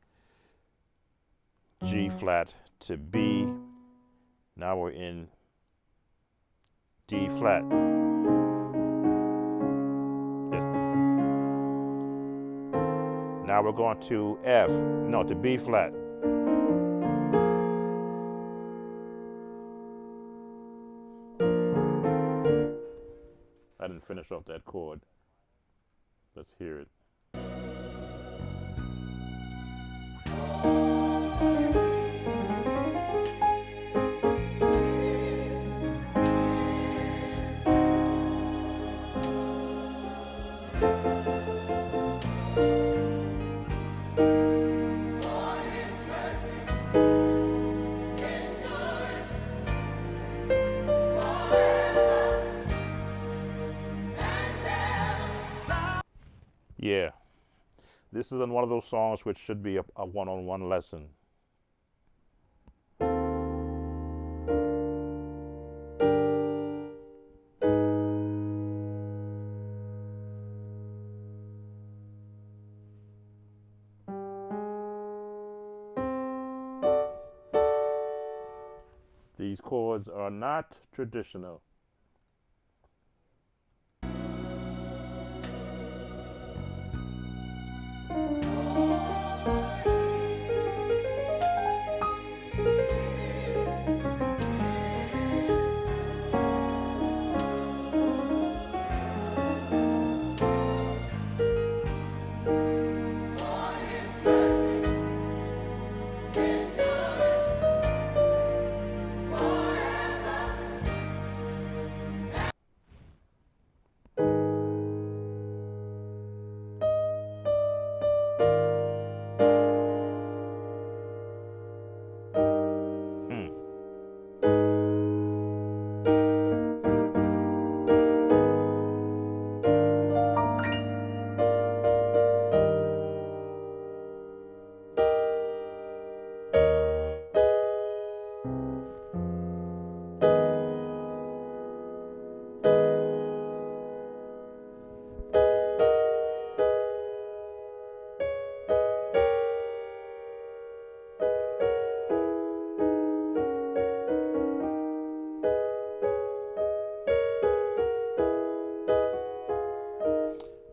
G flat to B. Now we're in D flat. Now we're going to F, no, to B flat. I didn't finish off that chord. Let's hear it. Yeah, this is one of those songs which should be a one-on-one lesson. These chords are not traditional.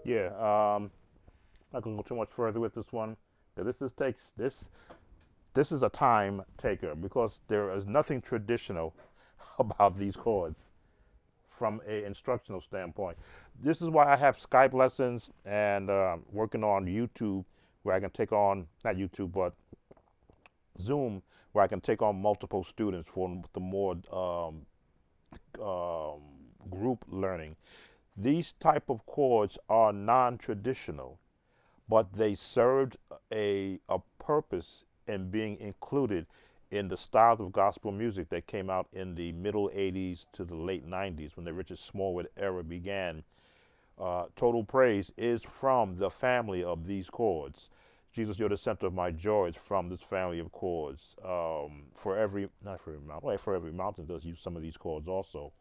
Yeah, not gonna go too much further with this one. This is a time taker because there is nothing traditional about these chords from an instructional standpoint. This is why I have Skype lessons and working on YouTube where I can take on, not YouTube, but Zoom, where I can take on multiple students for the more group learning. These type of chords are non-traditional, but they served a purpose in being included in the styles of gospel music that came out in the middle 80s to the late 90s when the Richard Smallwood era began. Total Praise is from the family of these chords. Jesus, You're the Center of My Joy is from this family of chords. For Every Mountain does use some of these chords also.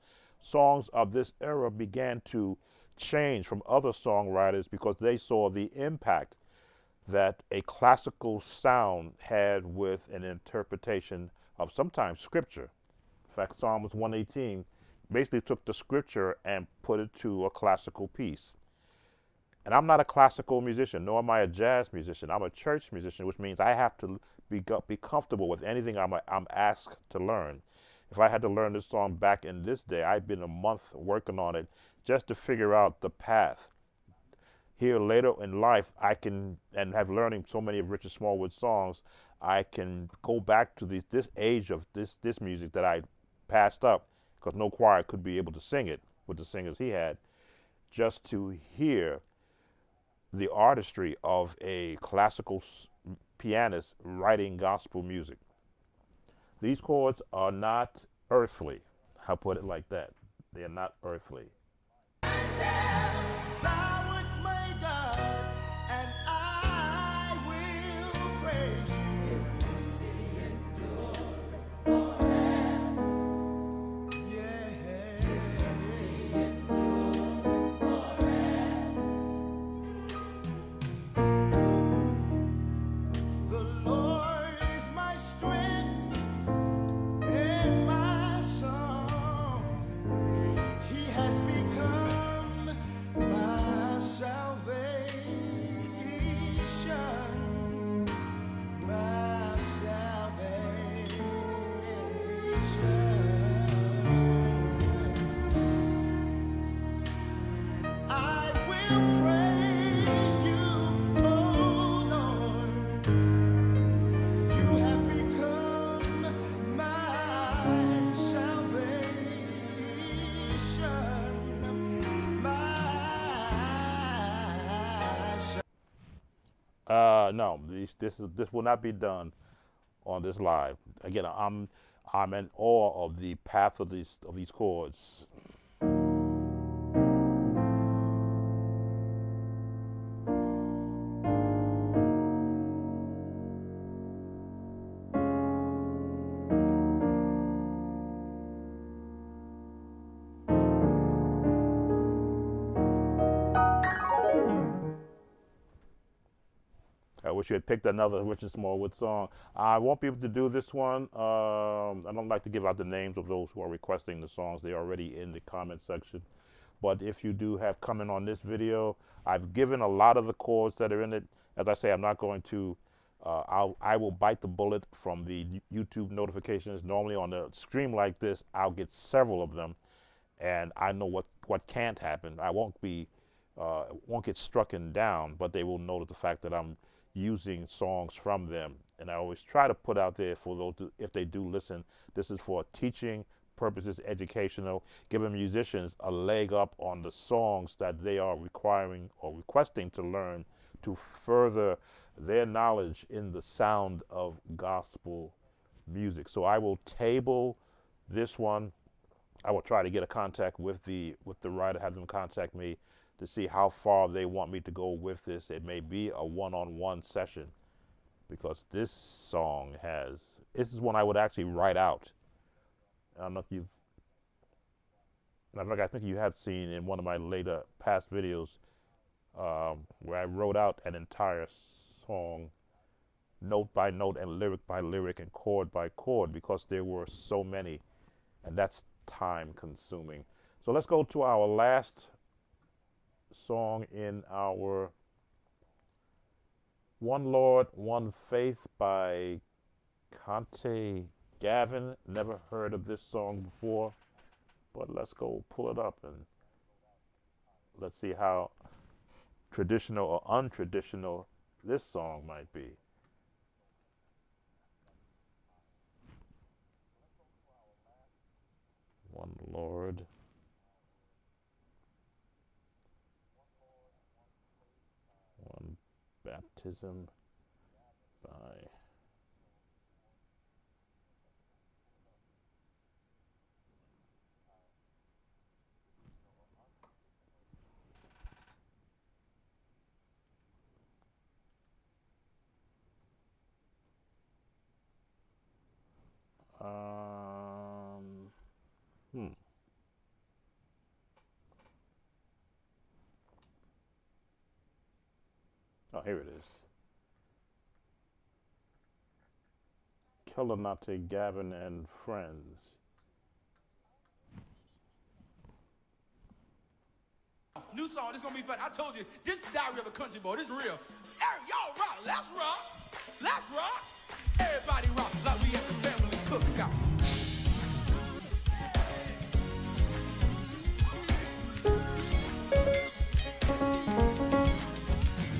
Songs of this era began to change from other songwriters because they saw the impact that a classical sound had with an interpretation of sometimes scripture. In fact, Psalms 118 basically took the scripture and put it to a classical piece. And I'm not a classical musician, nor am I a jazz musician. I'm a church musician, which means I have to be comfortable with anything I'm asked to learn. If I had to learn this song back in this day, I'd been a month working on it just to figure out the path. Here later in life, I can, and have learning so many of Richard Smallwood's songs, I can go back to this age of this music that I passed up because no choir could be able to sing it with the singers he had, just to hear the artistry of a classical pianist writing gospel music. These chords are not earthly. I'll put it like that. They are not earthly. Has been praise you, oh Lord. You have become my salvation, No, this will not be done on this live. Again, I'm in awe of the path of these chords. I wish you had picked another Richard Smallwood song. I won't be able to do this one. I don't like to give out the names of those who are requesting the songs. They're already in the comment section. But if you do have comment on this video, I've given a lot of the chords that are in it. As I say, I'm not going to, I will bite the bullet from the YouTube notifications. Normally on a stream like this, I'll get several of them. And I know what can't happen. I won't get strucken down, but they will know the fact that I'm using songs from them. And I always try to put out there for those if they do listen, this is for teaching purposes, educational, giving musicians a leg up on the songs that they are requiring or requesting to learn to further their knowledge in the sound of gospel music. So I will table this one. I will try to get a contact with the writer, have them contact me to see how far they want me to go with this. It may be a one-on-one session, because this song this is one I would actually write out. I don't know if I think you have seen in one of my later past videos where I wrote out an entire song, note by note and lyric by lyric and chord by chord, because there were so many, and that's time consuming. So let's go to our last song in our One Lord, One Faith by Kalonte, Gavin. Never heard of this song before, but let's go pull it up and let's see how traditional or untraditional this song might be. One Lord, One Baptism by Oh, here it is. Kalonte, Gavin, and Friends. New song, this gonna be fun. I told you, this is Diary of a Country Boy. This is real. Hey, y'all rock. Let's rock. Let's rock. Everybody rock like we at the family cookout.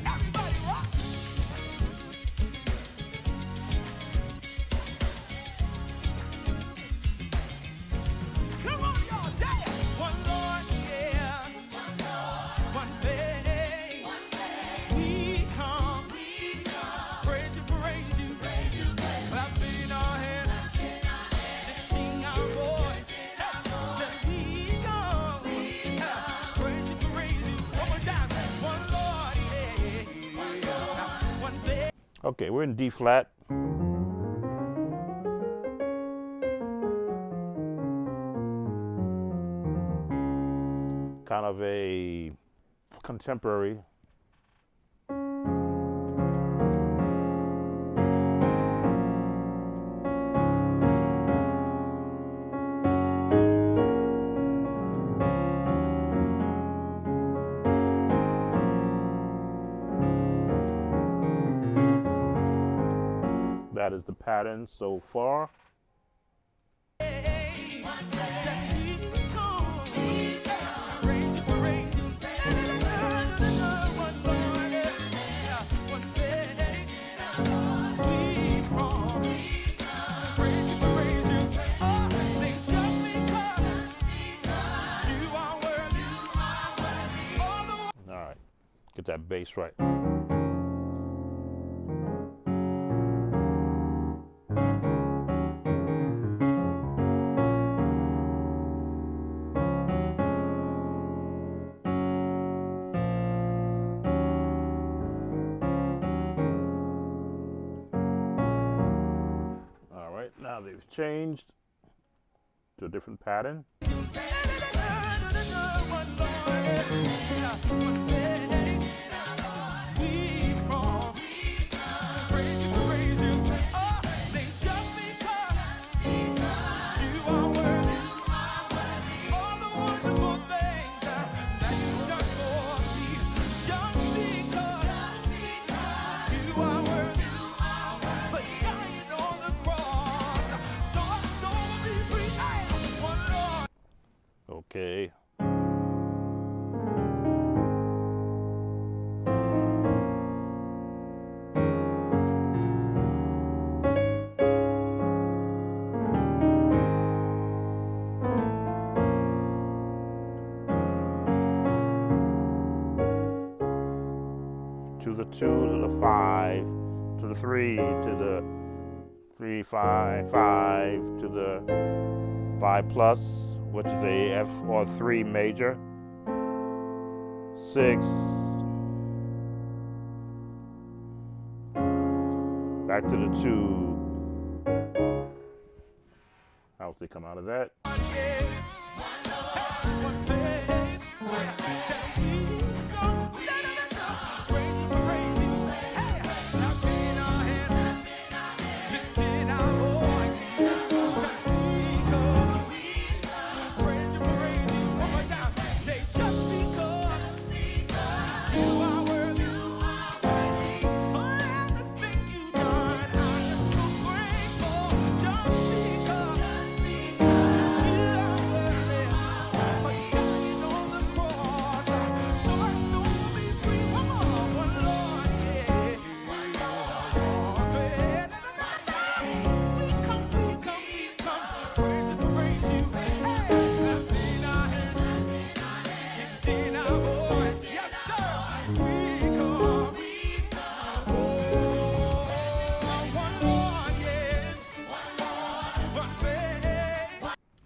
Everybody rock. Come on, y'all, say it. One Lord, yeah. One faith. We come. Praise you. Clapping our hands. Lifting our voice. Say we come. Praise you. One more time. One Lord, yeah. One faith. Okay, we're in D flat. Kind of a contemporary. That is the pattern so far. Say we come. Praise you. Get that bass right. All right, now they've changed to a different pattern. Okay. To the 2, to the 5, to the 3, to the 3, 5, 5, to the 5 plus, which is a F or 3 major, 6, back to the 2. How does they come out of that?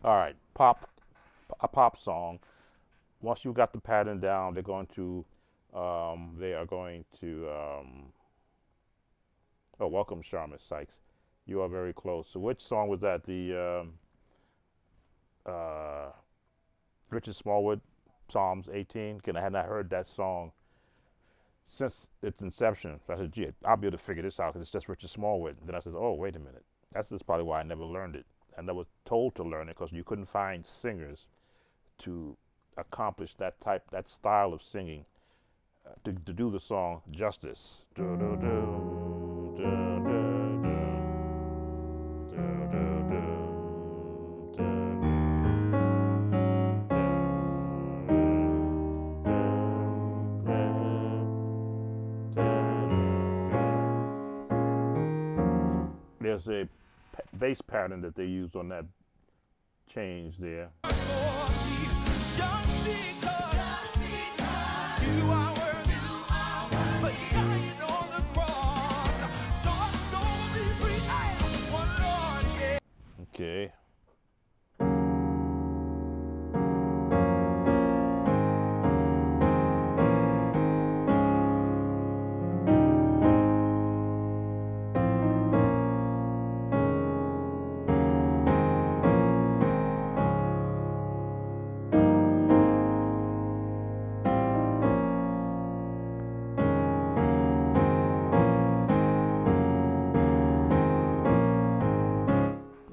All right, a pop song. Once you got the pattern down, they are going to, oh, welcome Sharma Sykes. You are very close. So which song was that? The Richard Smallwood, Psalms 18? Again, I had not heard that song since its inception. So I said, gee, I'll be able to figure this out because it's just Richard Smallwood. And then I said, oh, wait a minute. That's probably why I never learned it. I never told to learn it because you couldn't find singers to accomplish that style of singing, to do the song justice. There's a bass pattern that they used on that change there. Okay.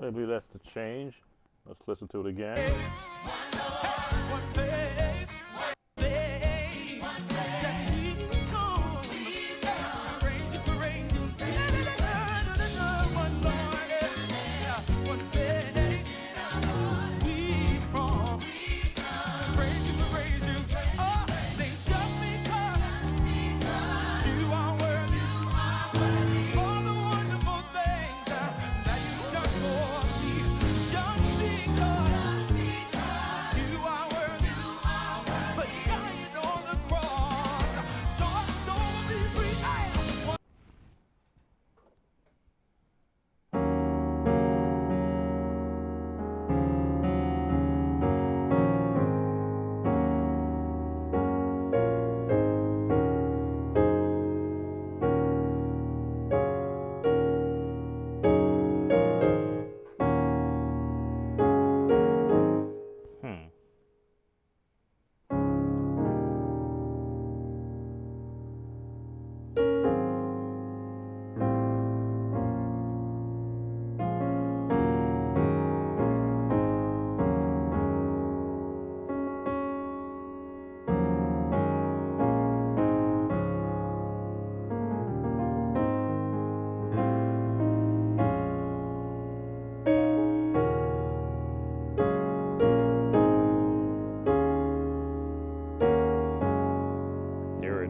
Maybe that's the change. Let's listen to it again.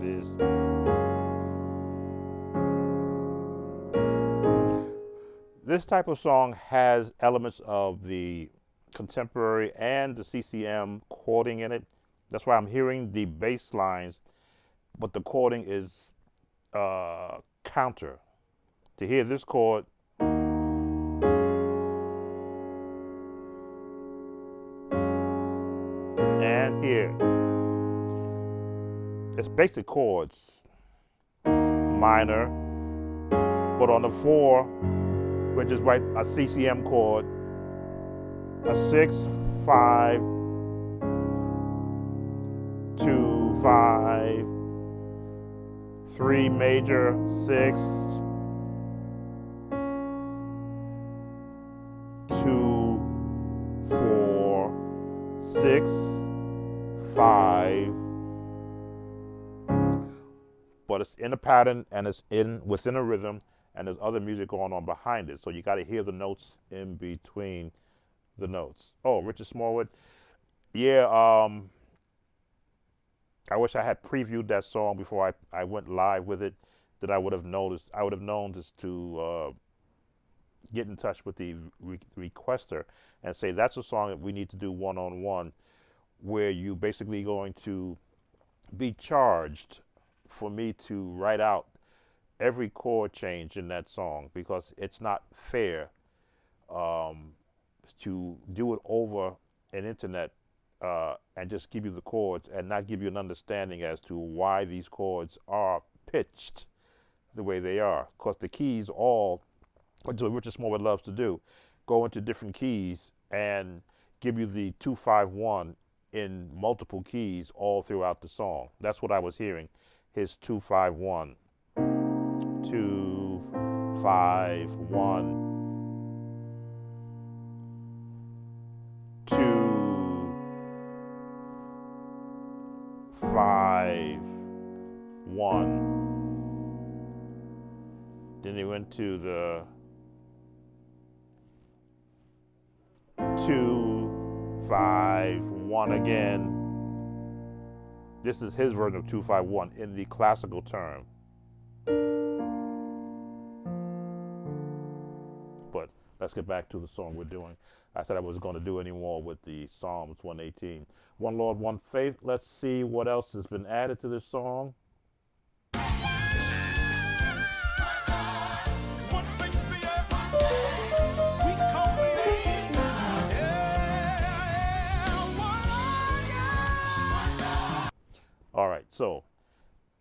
it is. This type of song has elements of the contemporary and the CCM chording in it. That's why I'm hearing the bass lines, but the chording is counter. To hear this chord, and here, it's basic chords, minor, but on the 4, which is right, a CCM chord, a 6, 5, 2, 5, 3 major, 6, 2, 4, 6, 5, but it's in a pattern and it's within a rhythm, and there's other music going on behind it. So you got to hear the notes in between the notes. Oh, Richard Smallwood. Yeah, I wish I had previewed that song before I went live with it, that I would have noticed. I would have known just to get in touch with the requester and say, that's a song that we need to do one-on-one, where you basically going to be charged for me to write out every chord change in that song, because it's not fair to do it over an internet and just give you the chords and not give you an understanding as to why these chords are pitched the way they are. Because the keys all, which Richard Smallwood loves to do, go into different keys and give you the 2-5-1 in multiple keys all throughout the song. That's what I was hearing, his 2-5-1. 2, 5, 1, 2, 5, 1. Then he went to the 2, 5, 1 again. This is his version of 2-5-1 in the classical term. But let's get back to the song we're doing. I said I wasn't going to do any more with the Psalms 118. One Lord, one faith. Let's see what else has been added to this song. All right, so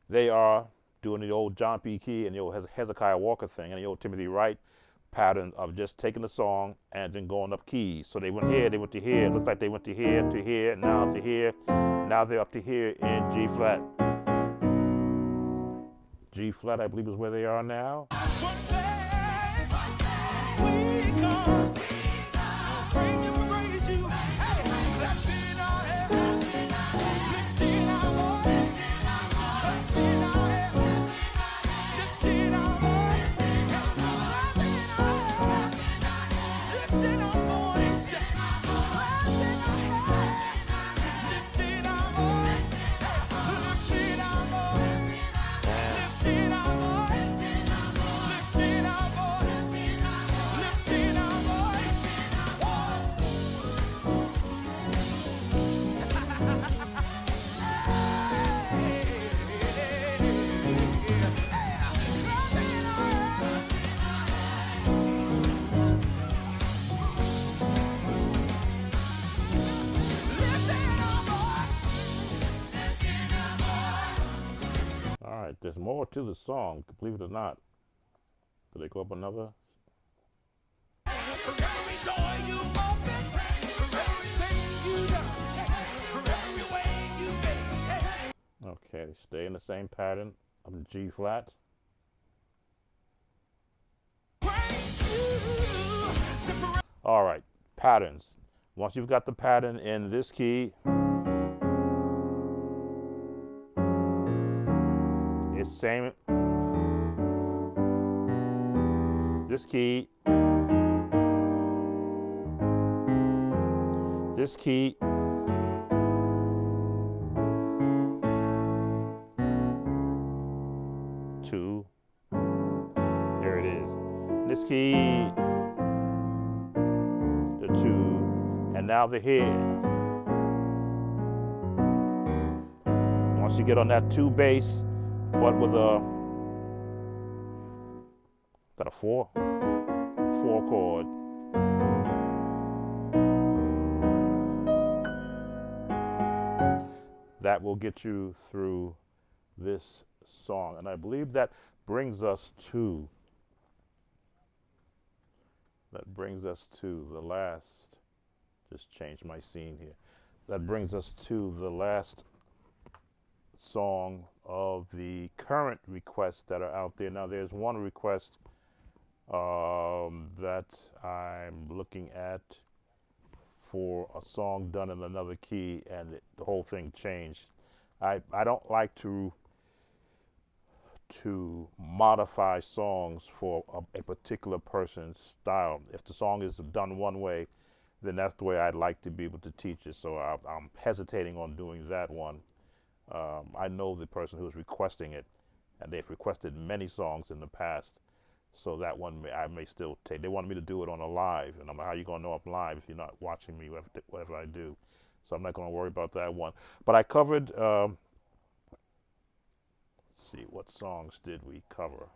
they are doing the old John P. Key and the old Hezekiah Walker thing and the old Timothy Wright pattern of just taking the song and then going up keys. So they went here, they went to here. It looks like they went to here, now to here. Now they're up to here in G flat. G flat, I believe, is where they are now. There's more to the song, believe it or not. Did they go up another? Okay, they stay in the same pattern of the G flat. All right, patterns. Once you've got the pattern in this key, it's same. This key, this key, 2. There it is. This key, the 2, and now the here. Once you get on that 2 bass, but with a, is that a 4? 4 chord. That will get you through this song. And I believe that brings us to the last, just change my scene here. That brings us to the last song of the current requests that are out there. Now there's one request that I'm looking at for a song done in another key, and the whole thing changed. I don't like to modify songs for a particular person's style. If the song is done one way, then that's the way I'd like to be able to teach it. So I'm hesitating on doing that one. I know the person who's requesting it, and they've requested many songs in the past. So that one I may still take. They wanted me to do it on a live, and I'm like, how you gonna know I'm live if you're not watching me, whatever I do? So I'm not gonna worry about that one. But I covered, let's see, what songs did we cover?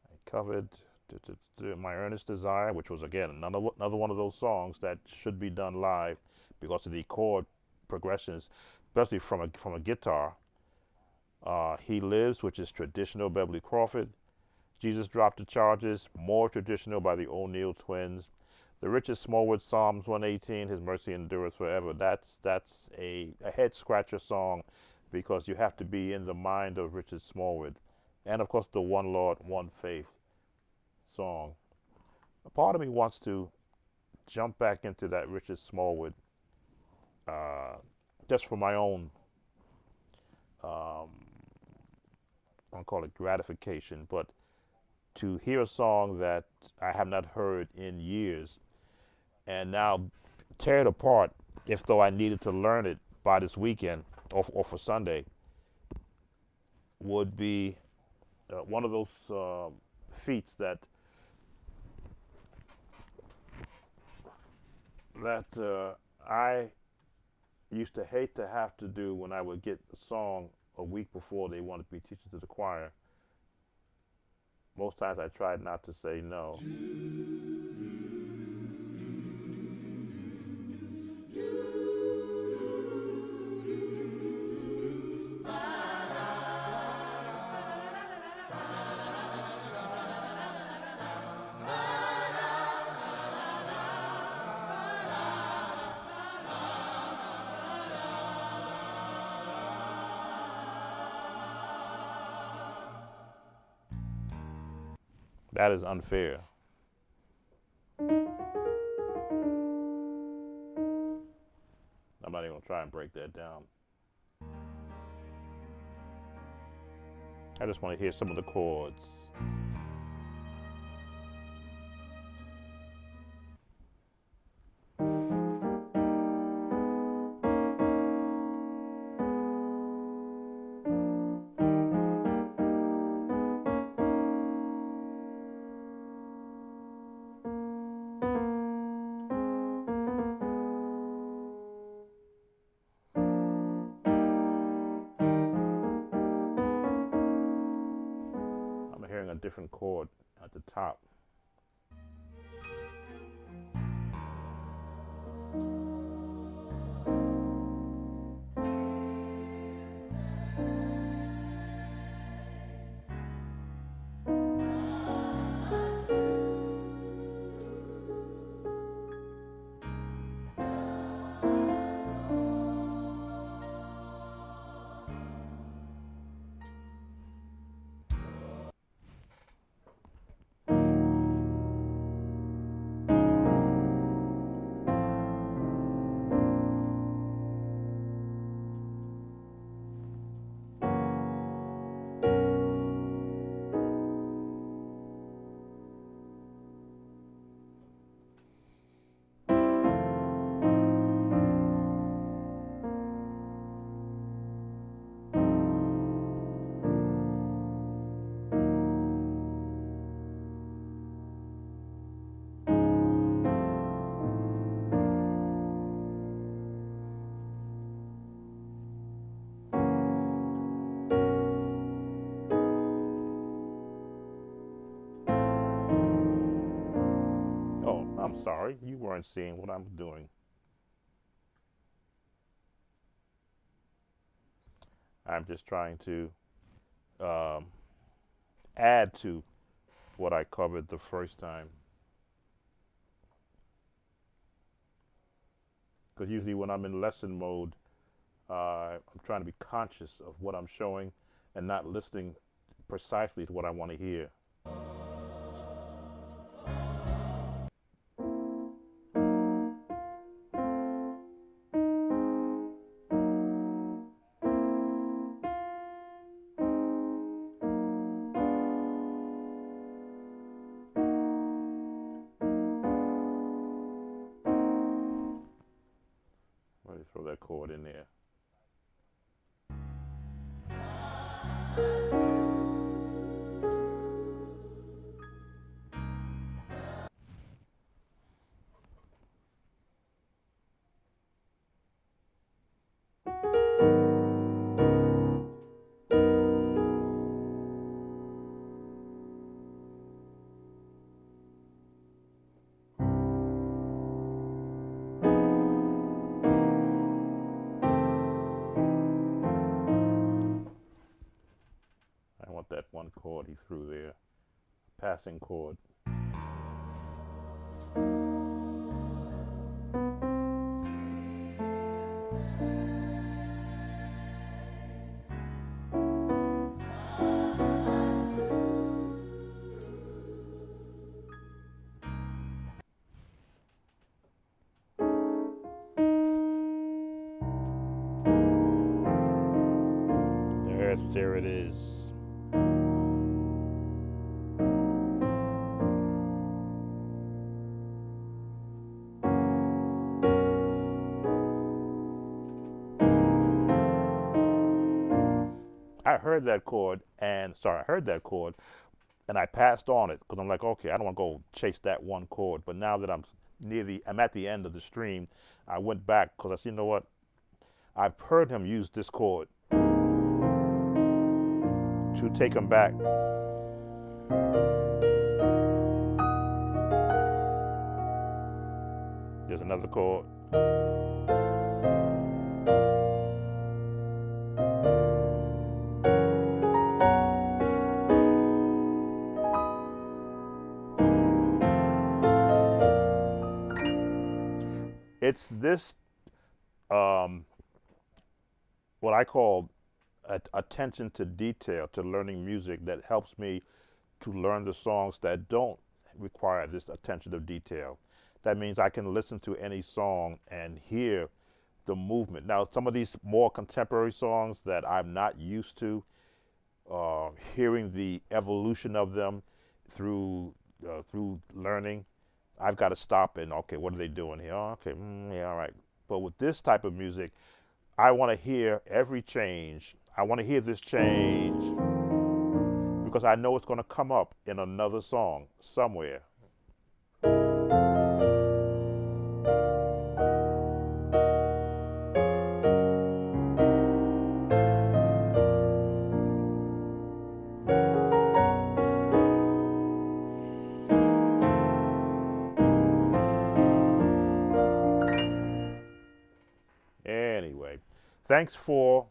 I covered My Earnest Desire, which was, again, another one of those songs that should be done live because of the chord progressions, especially from a guitar. He Lives, which is traditional Beverly Crawford. Jesus Dropped the Charges, more traditional by the O'Neal twins. The Richard Smallwood, Psalms 118, His Mercy Endureth Forever. That's a head scratcher song because you have to be in the mind of Richard Smallwood. And of course the One Lord, One Faith song. A part of me wants to jump back into that Richard Smallwood just for my own I don't call it gratification, but to hear a song that I have not heard in years and now tear it apart, if though I needed to learn it by this weekend or for Sunday, would be one of those feats that I used to hate to have to do when I would get the song a week before they wanted me teaching to the choir. Most times I tried not to say no. That is unfair. I'm not even gonna try and break that down. I just want to hear some of the chords. A different chord at the top. Sorry, you weren't seeing what I'm doing. I'm just trying to um, add to what I covered the first time. Because usually when I'm in lesson mode, I'm trying to be conscious of what I'm showing and not listening precisely to what I want to hear. Let me throw that chord in there. I want that one chord he threw there, passing chord. There it is. I heard that chord and I passed on it because I'm like, okay, I don't want to go chase that one chord. But now that I'm at the end of the stream, I went back because I said, you know what? I've heard him use this chord to take him back. There's another chord. It's this, what I call attention to detail, to learning music, that helps me to learn the songs that don't require this attention to detail. That means I can listen to any song and hear the movement. Now, some of these more contemporary songs that I'm not used to, hearing the evolution of them through learning, I've got to stop and, okay, what are they doing here? Oh, okay, yeah, all right. But with this type of music, I want to hear every change. I want to hear this change because I know it's going to come up in another song somewhere. Anyway, thanks for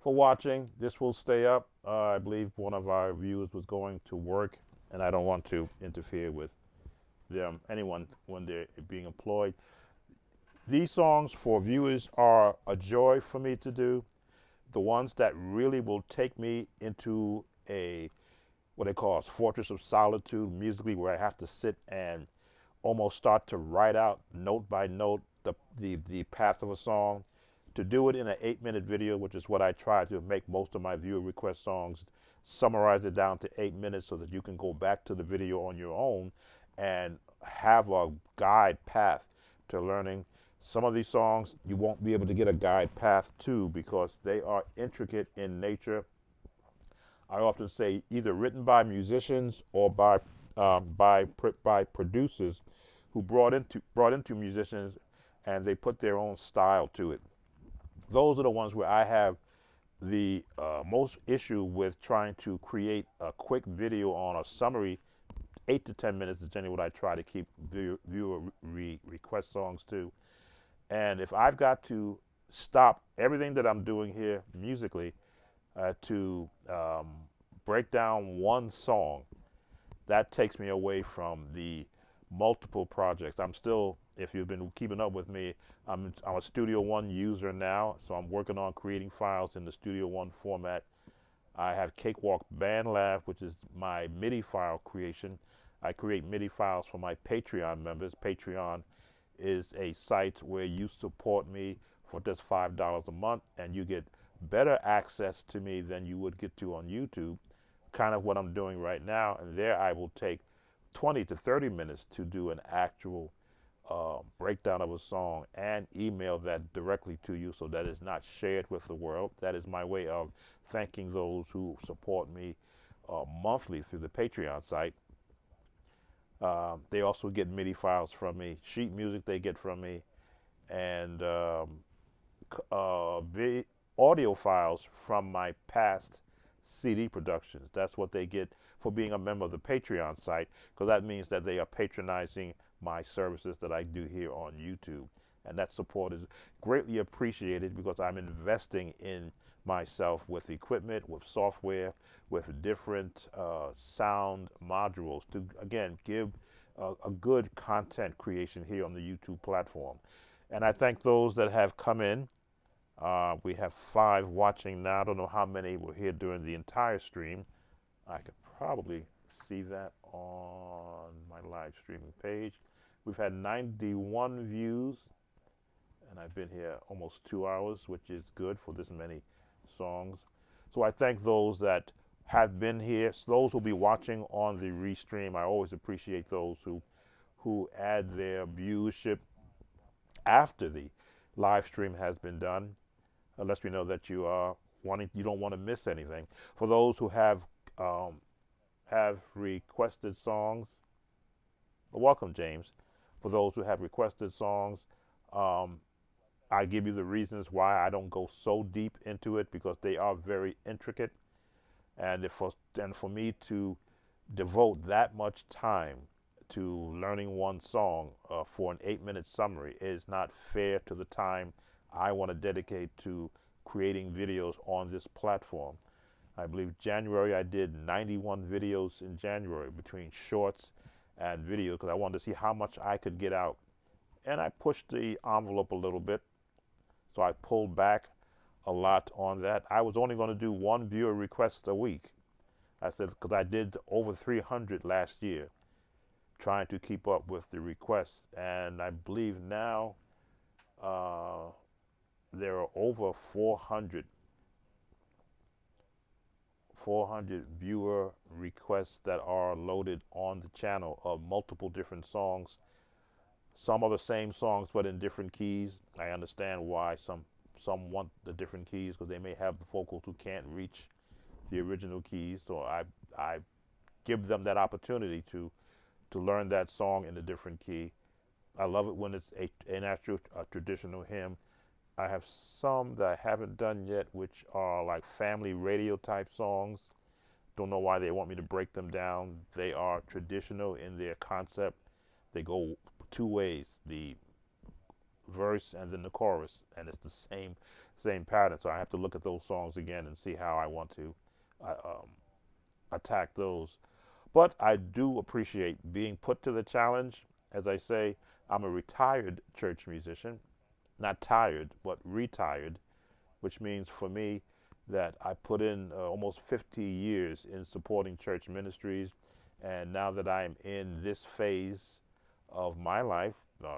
watching. This will stay up. I believe one of our viewers was going to work, and I don't want to interfere with anyone when they're being employed. These songs for viewers are a joy for me to do. The ones that really will take me into what they call a fortress of solitude musically, where I have to sit and almost start to write out note by note the path of a song. To do it in an 8-minute video, which is what I try to make most of my viewer request songs, summarize it down to 8 minutes so that you can go back to the video on your own and have a guide path to learning. Some of these songs you won't be able to get a guide path to because they are intricate in nature. I often say either written by musicians or by producers who brought into musicians, and they put their own style to it. Those are the ones where I have the most issue with trying to create a quick video on a summary 8 to 10 minutes is generally what I try to keep viewer request songs to. And if I've got to stop everything that I'm doing here musically to break down one song, that takes me away from the multiple projects. I'm still, if you've been keeping up with me, I'm a Studio One user now, so I'm working on creating files in the Studio One format. I have Cakewalk BandLab, which is my MIDI file creation. I create MIDI files for my Patreon members. Patreon is a site where you support me for just $5 a month, and you get better access to me than you would get to on YouTube, kind of what I'm doing right now. And there I will take 20 to 30 minutes to do an actual breakdown of a song and email that directly to you so that it's not shared with the world. That is my way of thanking those who support me monthly through the Patreon site. They also get MIDI files from me, sheet music they get from me, and audio files from my past CD productions. That's what they get for being a member of the Patreon site, because that means that they are patronizing my services that I do here on YouTube. And that support is greatly appreciated because I'm investing in myself with equipment, with software, with different sound modules to, again, give a good content creation here on the YouTube platform. And I thank those that have come in. We have 5 watching now. I don't know how many were here during the entire stream. I could probably see that on my live streaming page. We've had 91 views, and I've been here almost 2 hours, which is good for this many songs. So I thank those that have been here. So those who will be watching on the restream, I always appreciate those who add their viewership after the live stream has been done. Unless we know that you are you don't want to miss anything. For those who have requested songs, welcome, James. For those who have requested songs, I give you the reasons why I don't go so deep into it, because they are very intricate, and for me to devote that much time to learning one song for an 8-minute summary is not fair to the time I want to dedicate to creating videos on this platform. I believe January I did 91 videos in January between shorts and videos, because I wanted to see how much I could get out. And I pushed the envelope a little bit, so I pulled back a lot on that. I was only going to do 1 viewer request a week. I said, because I did over 300 last year, trying to keep up with the requests. And I believe now there are over 400 viewer requests that are loaded on the channel of multiple different songs. Some are the same songs but in different keys. I understand why some want the different keys, because they may have vocals who can't reach the original keys. So I give them that opportunity to learn that song in a different key. I love it when it's an actual traditional hymn. I have some that I haven't done yet, which are like family radio type songs. Don't know why they want me to break them down. They are traditional in their concept. They go 2 ways, the verse and then the chorus, and it's the same pattern. So I have to look at those songs again and see how I want to attack those. But I do appreciate being put to the challenge. As I say, I'm a retired church musician. Not tired, but retired, which means for me that I put in almost 50 years in supporting church ministries. And now that I'm in this phase of my life,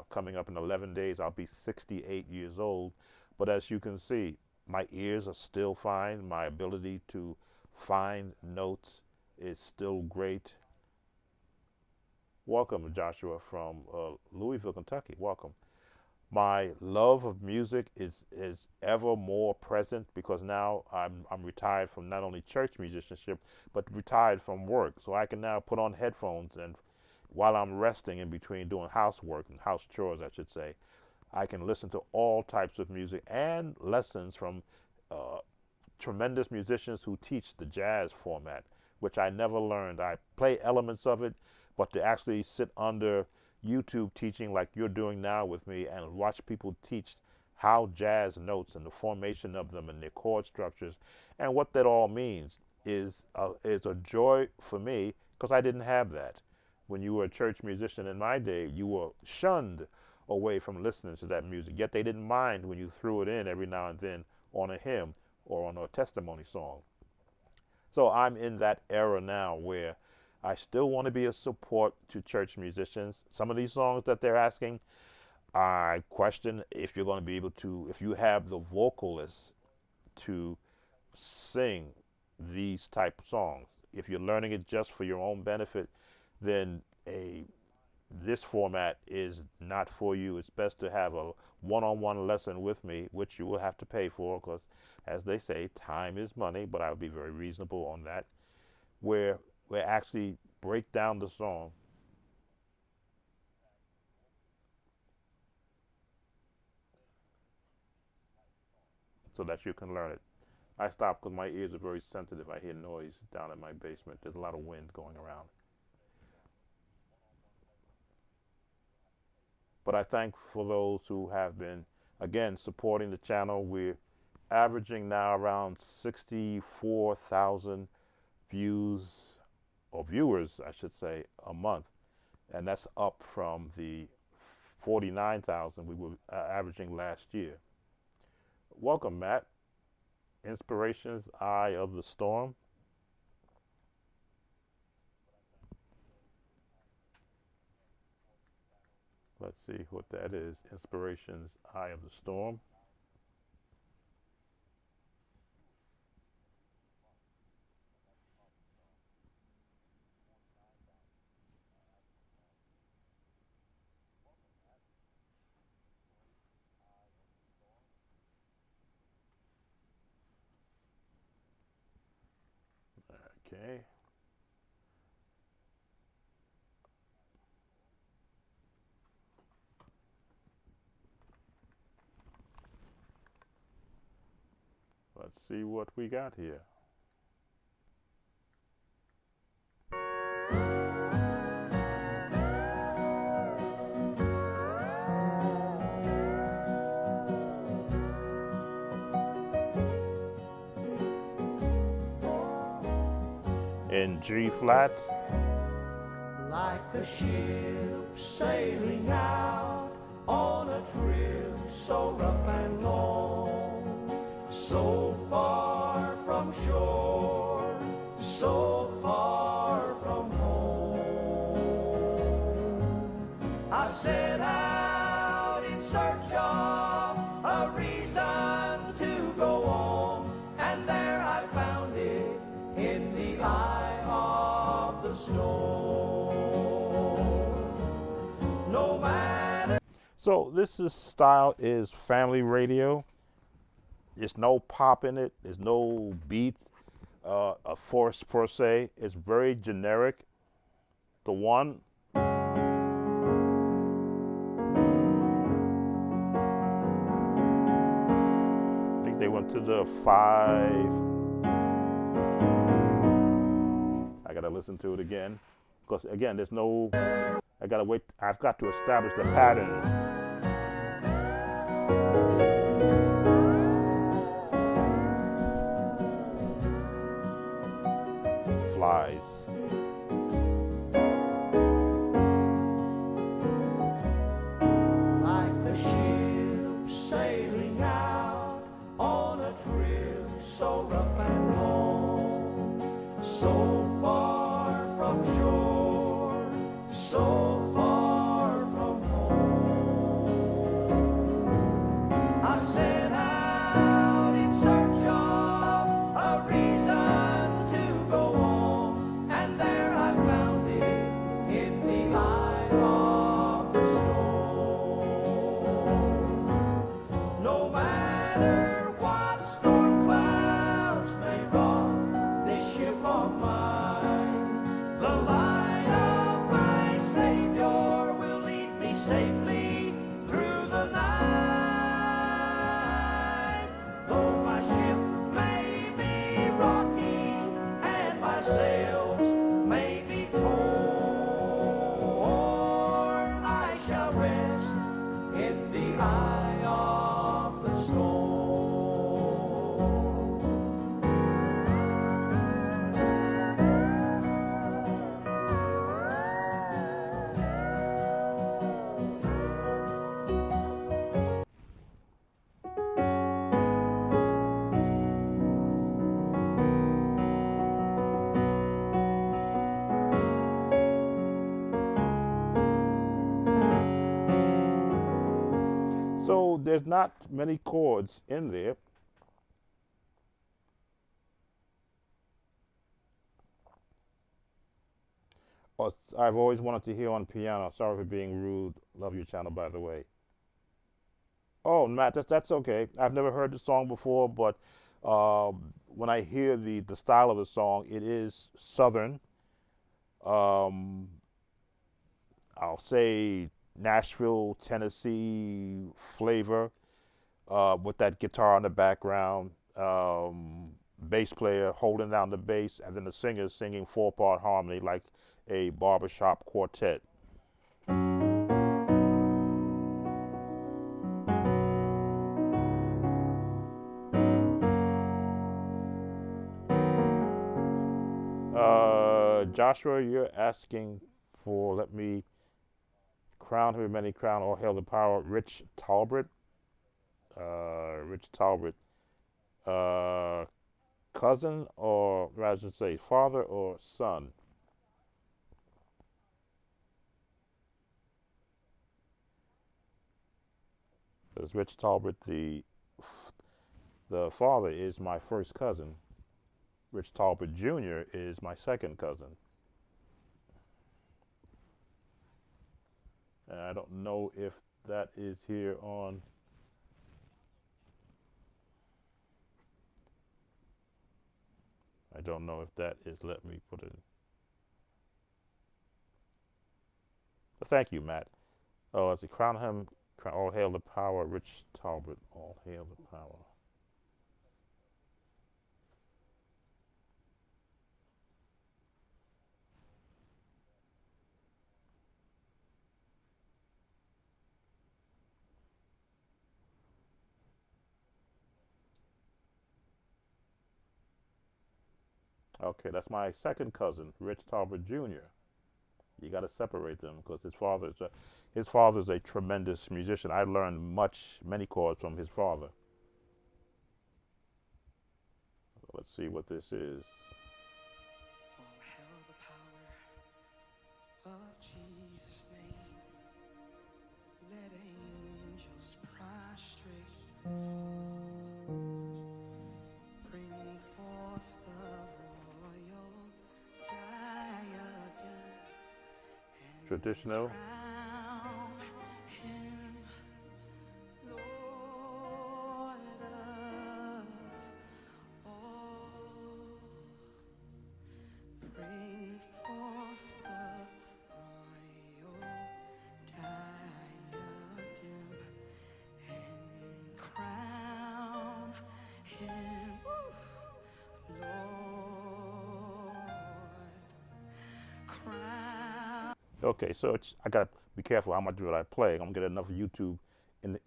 coming up in 11 days, I'll be 68 years old. But as you can see, my ears are still fine. My ability to find notes is still great. Welcome, Joshua, from Louisville, Kentucky. Welcome. My love of music is ever more present, because now I'm retired from not only church musicianship, but retired from work. So I can now put on headphones, and while I'm resting in between doing housework and house chores, I should say, I can listen to all types of music and lessons from tremendous musicians who teach the jazz format, which I never learned. I play elements of it, but to actually sit under YouTube teaching like you're doing now with me and watch people teach how jazz notes and the formation of them and their chord structures and what that all means is a joy for me, because I didn't have that. When you were a church musician in my day, you were shunned away from listening to that music, yet they didn't mind when you threw it in every now and then on a hymn or on a testimony song. So I'm in that era now where I still want to be a support to church musicians. Some of these songs that they're asking, I question if you're going to be able to, if you have the vocalists to sing these type of songs. If you're learning it just for your own benefit, then this format is not for you. It's best to have a one-on-one lesson with me, which you will have to pay for, because as they say, time is money, but I would be very reasonable on that, where we actually break down the song so that you can learn it. I stop because my ears are very sensitive. I hear noise down in my basement. There's a lot of wind going around. But I thank for those who have been, again, supporting the channel. We're averaging now around 64,000 views, or viewers, I should say, a month. And that's up from the 49,000 we were averaging last year. Welcome, Matt. Inspiration's Eye of the Storm. Let's see what that is. Inspiration's Eye of the Storm. Okay. Let's see what we got here. In G flat. Like a ship sailing out on a trip so rough and long, so far from shore, so far from home. I set out in search of a reason to go on, and there I found it in the eye of the storm. No matter. So this style is family radio. There's no pop in it. There's no beat, a force per se. It's very generic. The one. I think they went to the 5. I gotta listen to it again, because again, there's no. I gotta wait. I've got to establish the pattern. Flies. Like a ship sailing out on a trip so rough and long, so far from shore, so far from home. I set out in search of a reason to go on, and there I found it in the eye of the storm. No matter what storm clouds may rock this ship of mine, So there's not many chords in there. Oh, I've always wanted to hear on piano. Sorry for being rude. Love your channel, by the way. Oh, Matt, that's okay. I've never heard the song before, but when I hear the style of the song, it is Southern. Um, I'll say Nashville, Tennessee flavor with that guitar in the background, bass player holding down the bass, and then the singer singing four-part harmony like a barbershop quartet. Joshua, you're asking for, let me crown him with many crown, all hail the power, Rich Talbot. Rich Talbot. Cousin, or rather should say father or son? Because Rich Talbot, the father, is my first cousin. Rich Talbot Jr. is my second cousin. And I don't know if that is here on. I don't know if that is. Let me put it. But thank you, Matt. Oh, let's see. Crown him. All hail the power, Rich Talbot. All hail the power. Okay, that's my second cousin, Rich Talbot Jr. You got to separate them because his father's a tremendous musician. I learned many chords from his father. So let's see what this is. All hail the power of Jesus' name. Let angels prostrate fall. Bring forth the royal diadem. Traditional. Crown him Lord of all. Bring forth the royal diadem and crown him Lord. Crown. Okay, so I gotta be careful how much of it I play. I'm gonna get enough YouTube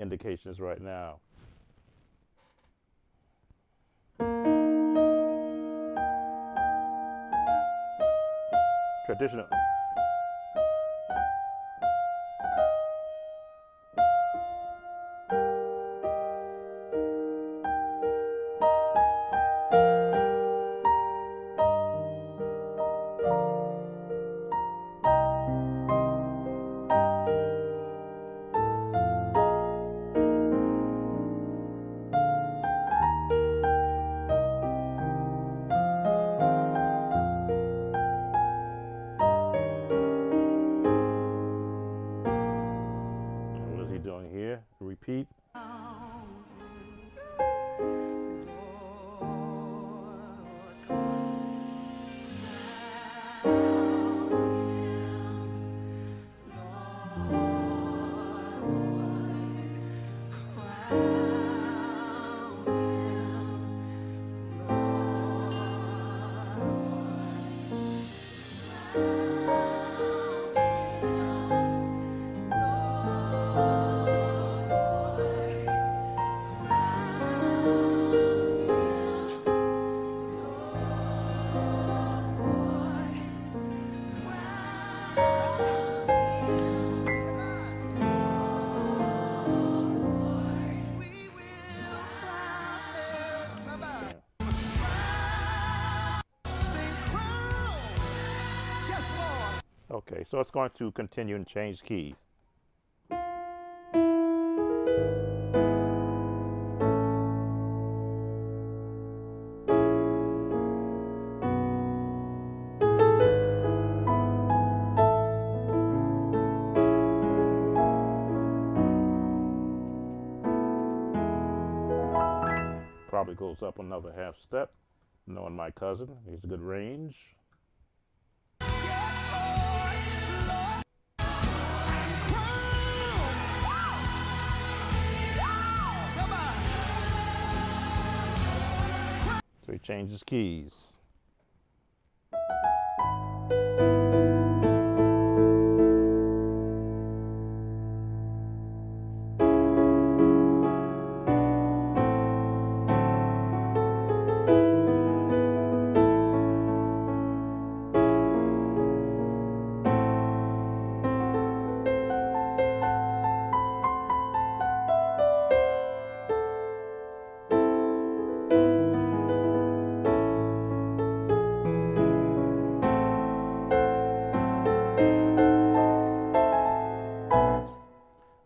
indications right now. Traditional. What is he doing here? Repeat. Okay, so it's going to continue and change keys. probably goes up another half step. Knowing my cousin, he's a good range. So he changes keys.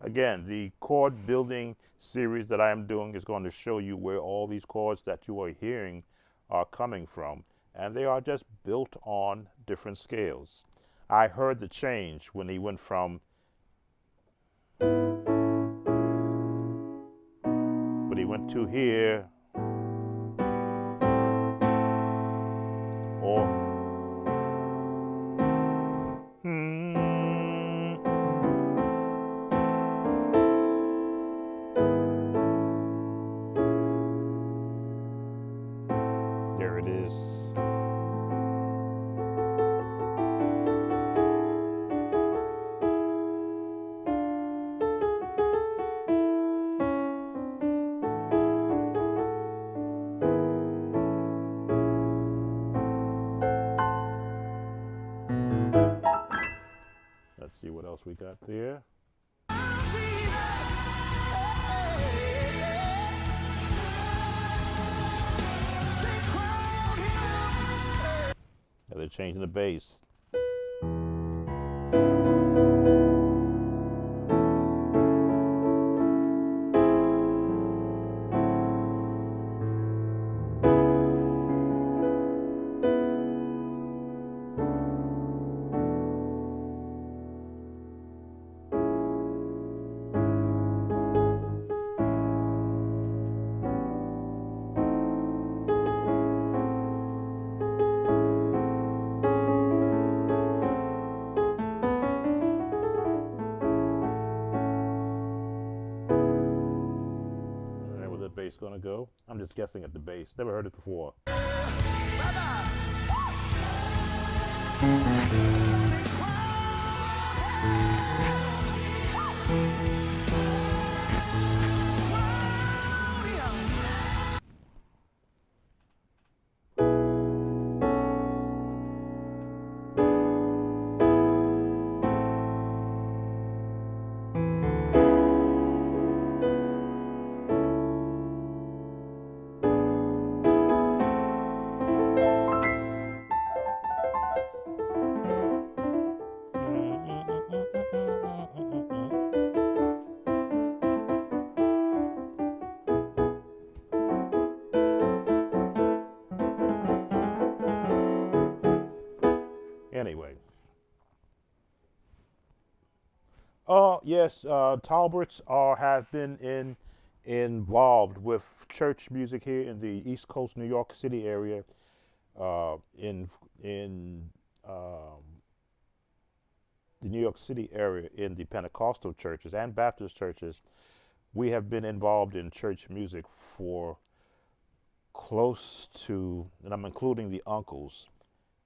Again, the chord building series that I am doing is going to show you where all these chords that you are hearing are coming from. And they are just built on different scales. I heard the change when he went from, but he went to here, or there it is. Let's see what else we got there. Yeah, they're changing the bass. Bass gonna go? I'm just guessing at the bass. Never heard it before. Anyway. Yes, Talberts have been involved with church music here in the East Coast, New York City area, in the New York City area, in the Pentecostal churches and Baptist churches. We have been involved in church music for close to, and I'm including the uncles,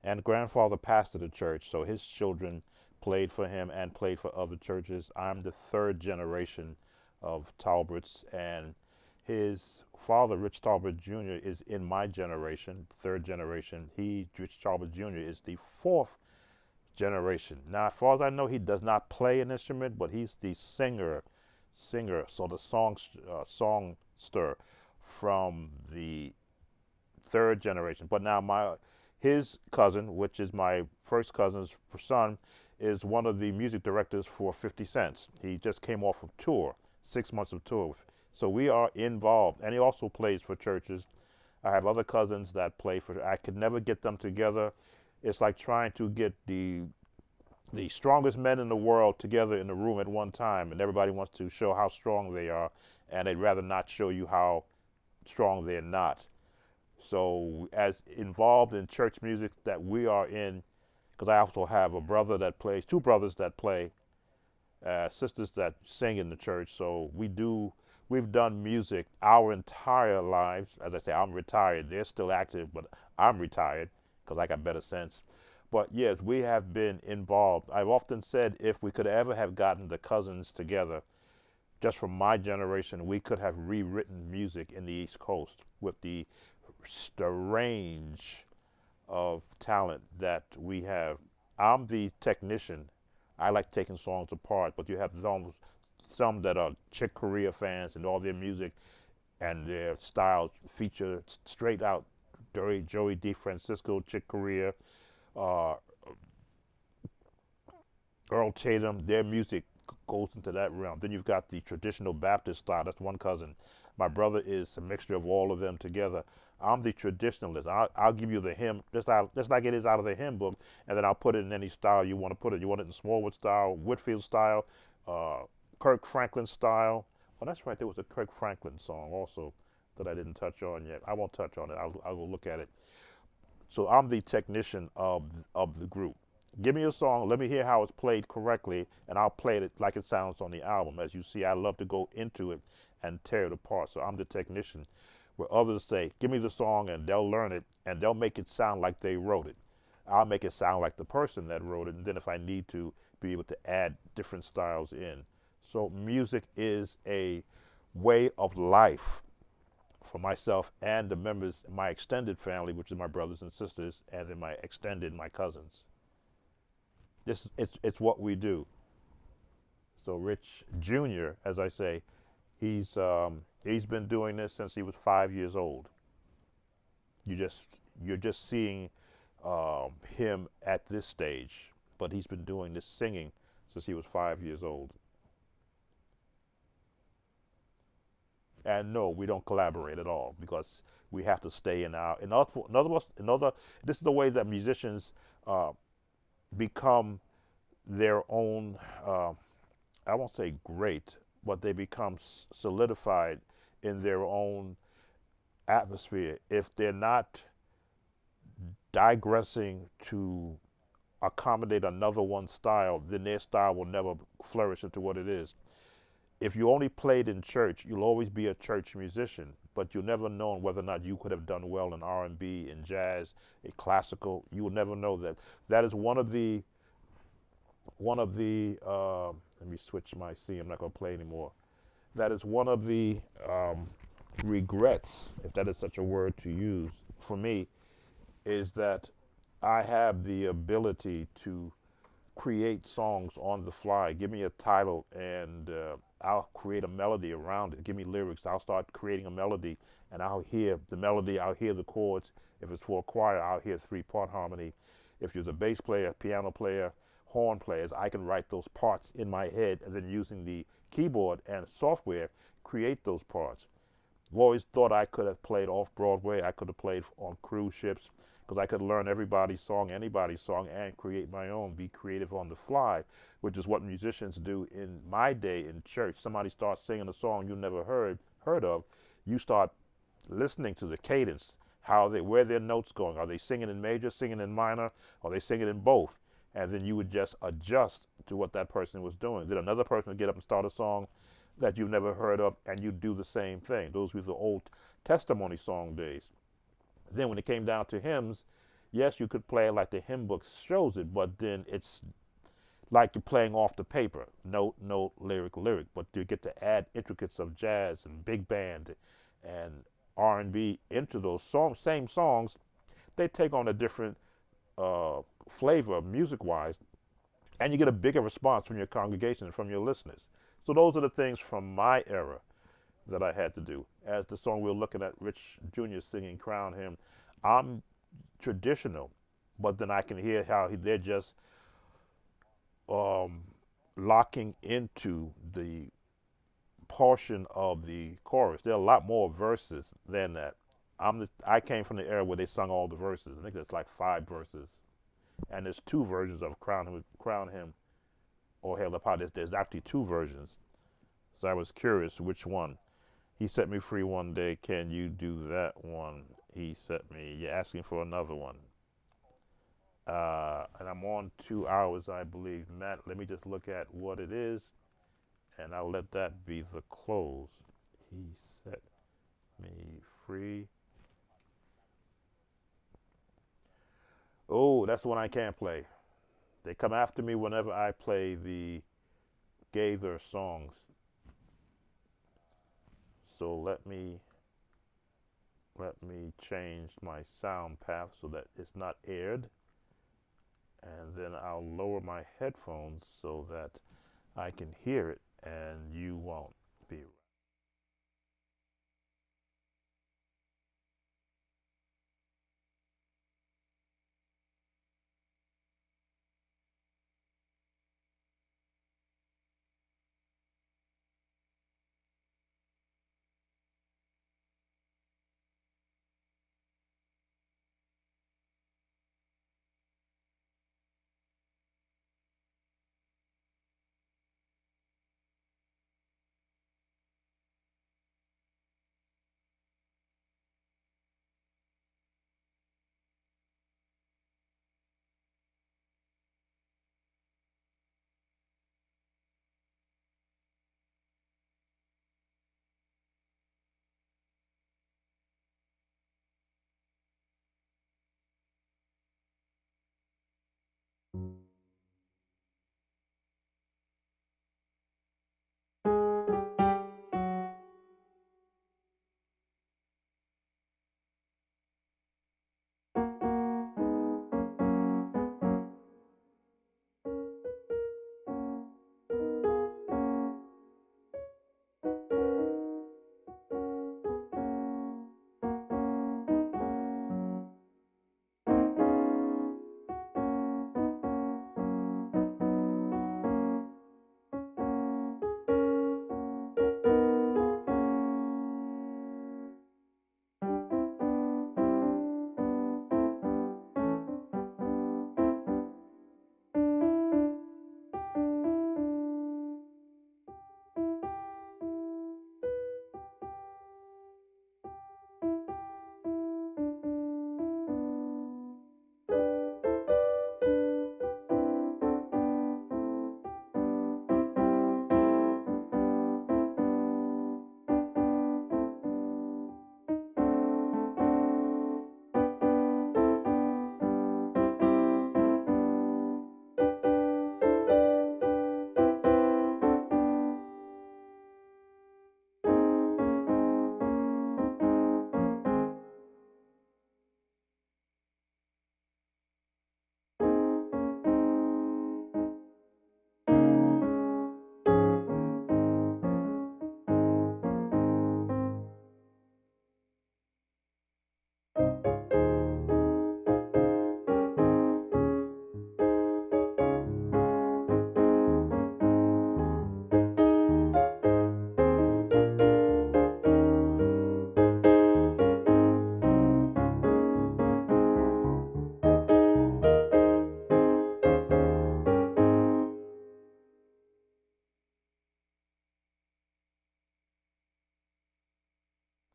and grandfather pastored the church, so his children played for him and played for other churches. I'm the third generation of Talberts, and his father, Rich Talbert Jr., is in my generation, third generation. Rich Talbert Jr., is the fourth generation. Now, as far as I know, he does not play an instrument, but he's the singer, so the songster from the third generation. But now his cousin, which is my first cousin's son, is one of the music directors for 50 Cent. He just came off of tour, 6 months of tour. So we are involved, and he also plays for churches. I have other cousins that play for, I could never get them together. It's like trying to get the strongest men in the world together in the room at one time, and everybody wants to show how strong they are, and they'd rather not show you how strong they're not. So as involved in church music that we are in, because I also have a brother that plays, two brothers that play, sisters that sing in the church. So we've done music our entire lives. As I say, I'm retired. They're still active, but I'm retired because I got better sense. But yes, we have been involved. I've often said if we could ever have gotten the cousins together, just from my generation, we could have rewritten music in the East Coast with the range of talent that we have. I'm the technician. I like taking songs apart, but you have some that are Chick Corea fans and all their music and their styles feature straight out Joey DeFrancisco, Chick Corea, uh, Earl Tatum. Their music goes into that realm. Then you've got the traditional Baptist style. That's one cousin. My brother is a mixture of all of them together. I'm the traditionalist. I'll give you the hymn, just like it is out of the hymn book, and then I'll put it in any style you want to put it. You want it in Smallwood style, Whitfield style, uh, Kirk Franklin style. Oh, that's right. There was a Kirk Franklin song also that I didn't touch on yet. I won't touch on it. I'll go look at it. So I'm the technician of the group. Give me a song, let me hear how it's played correctly, and I'll play it like it sounds on the album. As you see, I love to go into it and tear it apart. So I'm the technician. Where others say, give me the song, and they'll learn it, and they'll make it sound like they wrote it. I'll make it sound like the person that wrote it, and then if I need to, be able to add different styles in. So music is a way of life for myself and the members of my extended family, which is my brothers and sisters, and then my cousins. It's what we do. So Rich Jr., as I say, he's been doing this since he was 5 years old. You're just seeing him at this stage, but he's been doing this singing since he was 5 years old. And no, we don't collaborate at all because we have to stay in our. This is the way that musicians become their own. I won't say great, but they become solidified in their own atmosphere. If they're not digressing to accommodate another one's style, then their style will never flourish into what it is. If you only played in church, you'll always be a church musician, but you'll never know whether or not you could have done well in R&B, in jazz, in classical. You will never know that. That is one of the let me switch my C, I'm not going to play anymore. That is one of the regrets, if that is such a word to use, for me, is that I have the ability to create songs on the fly. Give me a title and I'll create a melody around it. Give me lyrics, I'll start creating a melody, and I'll hear the melody, I'll hear the chords. If it's for a choir, I'll hear 3-part harmony. If you're a bass player, piano player, horn players, I can write those parts in my head and then using the keyboard and software, create those parts. I've always thought I could have played off Broadway. I could have played on cruise ships because I could learn everybody's song, anybody's song, and create my own, be creative on the fly, which is what musicians do in my day in church. Somebody starts singing a song you never heard of. You start listening to the cadence, where their notes going. Are they singing in major, singing in minor? Are they singing in both? And then you would just adjust to what that person was doing. Then another person would get up and start a song that you've never heard of, and you do the same thing. Those were the old testimony song days. Then when it came down to hymns, yes, you could play it like the hymn book shows it, but then it's like you're playing off the paper, note, note, lyric, lyric. But you get to add intricacies of jazz and big band and R&B into those songs, same songs. They take on a different flavor music-wise, and you get a bigger response from your congregation and from your listeners. So those are the things from my era that I had to do. As the song we're looking at, Rich Jr. singing Crown Him, I'm traditional, but then I can hear how they're just locking into the portion of the chorus. There are a lot more verses than that. I came from the era where they sung all the verses. I think there's like 5 verses. And there's 2 versions of Crown Him, or Hail Up High. There's actually 2 versions. So I was curious which one. He set me free one day. Can you do that one? He set me. You're asking for another one. And I'm on 2 hours, I believe. Matt, let me just look at what it is, and I'll let that be the close. He set me free. Oh, that's the one I can't play. They come after me whenever I play the Gaither songs. So let me change my sound path so that it's not aired. And then I'll lower my headphones so that I can hear it and you won't be.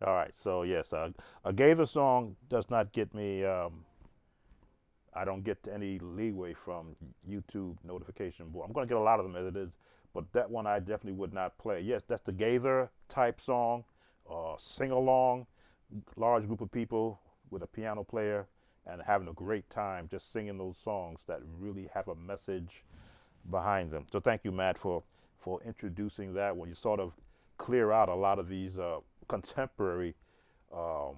All right, so yes, a Gaither song does not get me. I don't get any leeway from YouTube notification board. I'm going to get a lot of them as it is, but that one I definitely would not play. Yes, that's the Gaither type song, sing along, large group of people with a piano player and having a great time just singing those songs that really have a message behind them. So thank you, Matt, for introducing that one. You sort of clear out a lot of these contemporary, um,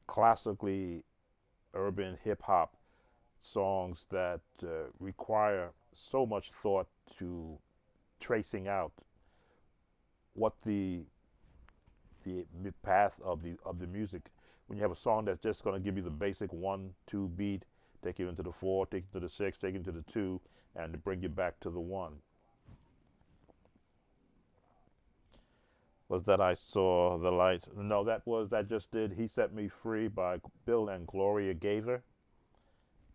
classically urban hip hop songs that require so much thought to tracing out what the path of the music. When you have a song that's just going to give you the basic 1-2 beat, take you into the 4, take you to the 6, take you into the 2, and to bring you back to the 1. Was that I saw the light? No, that just did He Set Me Free by Bill and Gloria Gaither.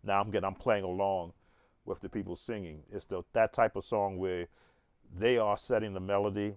Now I'm playing along with the people singing. It's that type of song where they are setting the melody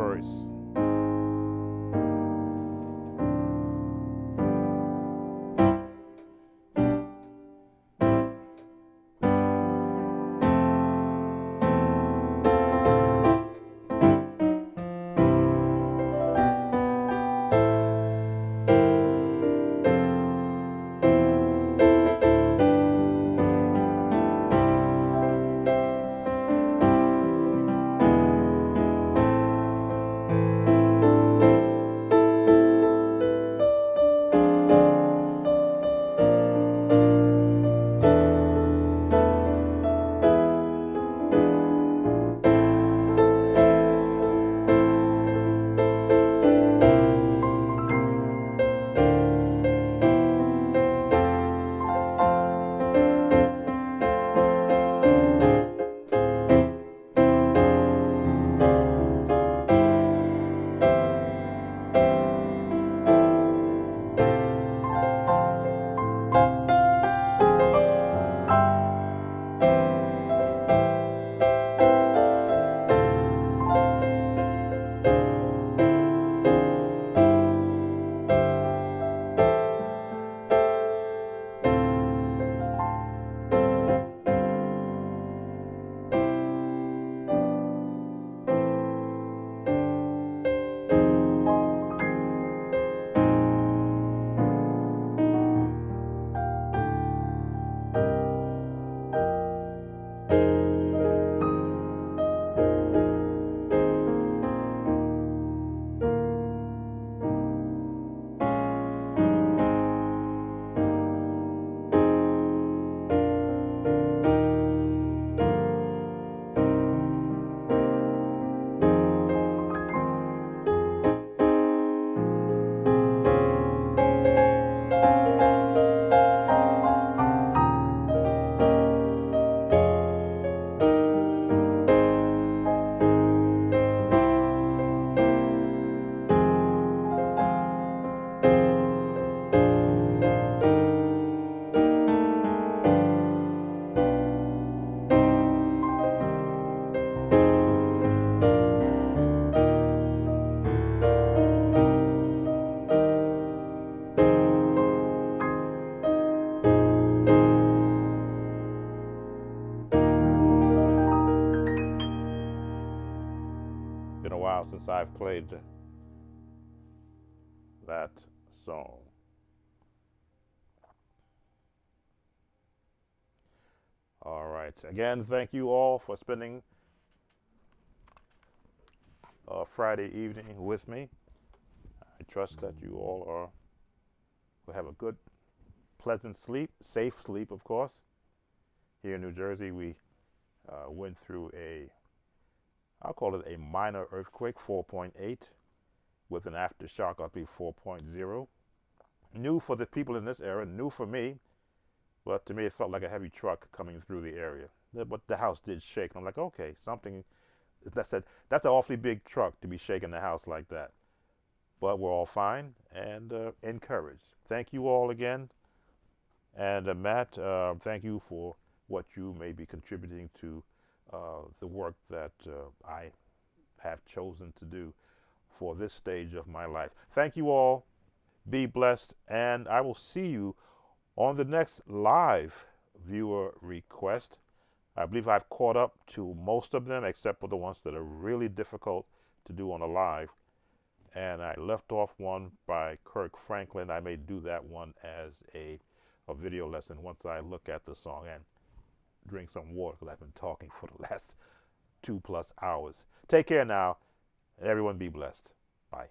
verse. Been a while since I've played that song. All right. Again, thank you all for spending Friday evening with me. I trust that you all will have a good, pleasant sleep, safe sleep, of course. Here in New Jersey, we went through I'll call it a minor earthquake, 4.8, with an aftershock, I believe 4.0. New for the people in this area, new for me, but to me it felt like a heavy truck coming through the area. But the house did shake, and I'm like, okay, something, that's an awfully big truck to be shaking the house like that. But we're all fine and encouraged. Thank you all again. And Matt, thank you for what you may be contributing to the work that I have chosen to do for this stage of my life. Thank you all. Be blessed, and I will see you on the next live viewer request. I believe I've caught up to most of them, except for the ones that are really difficult to do on a live. And I left off one by Kirk Franklin. I may do that one as a video lesson once I look at the song and drink some water, because I've been talking for the last 2+ hours. Take care now, and everyone be blessed. Bye.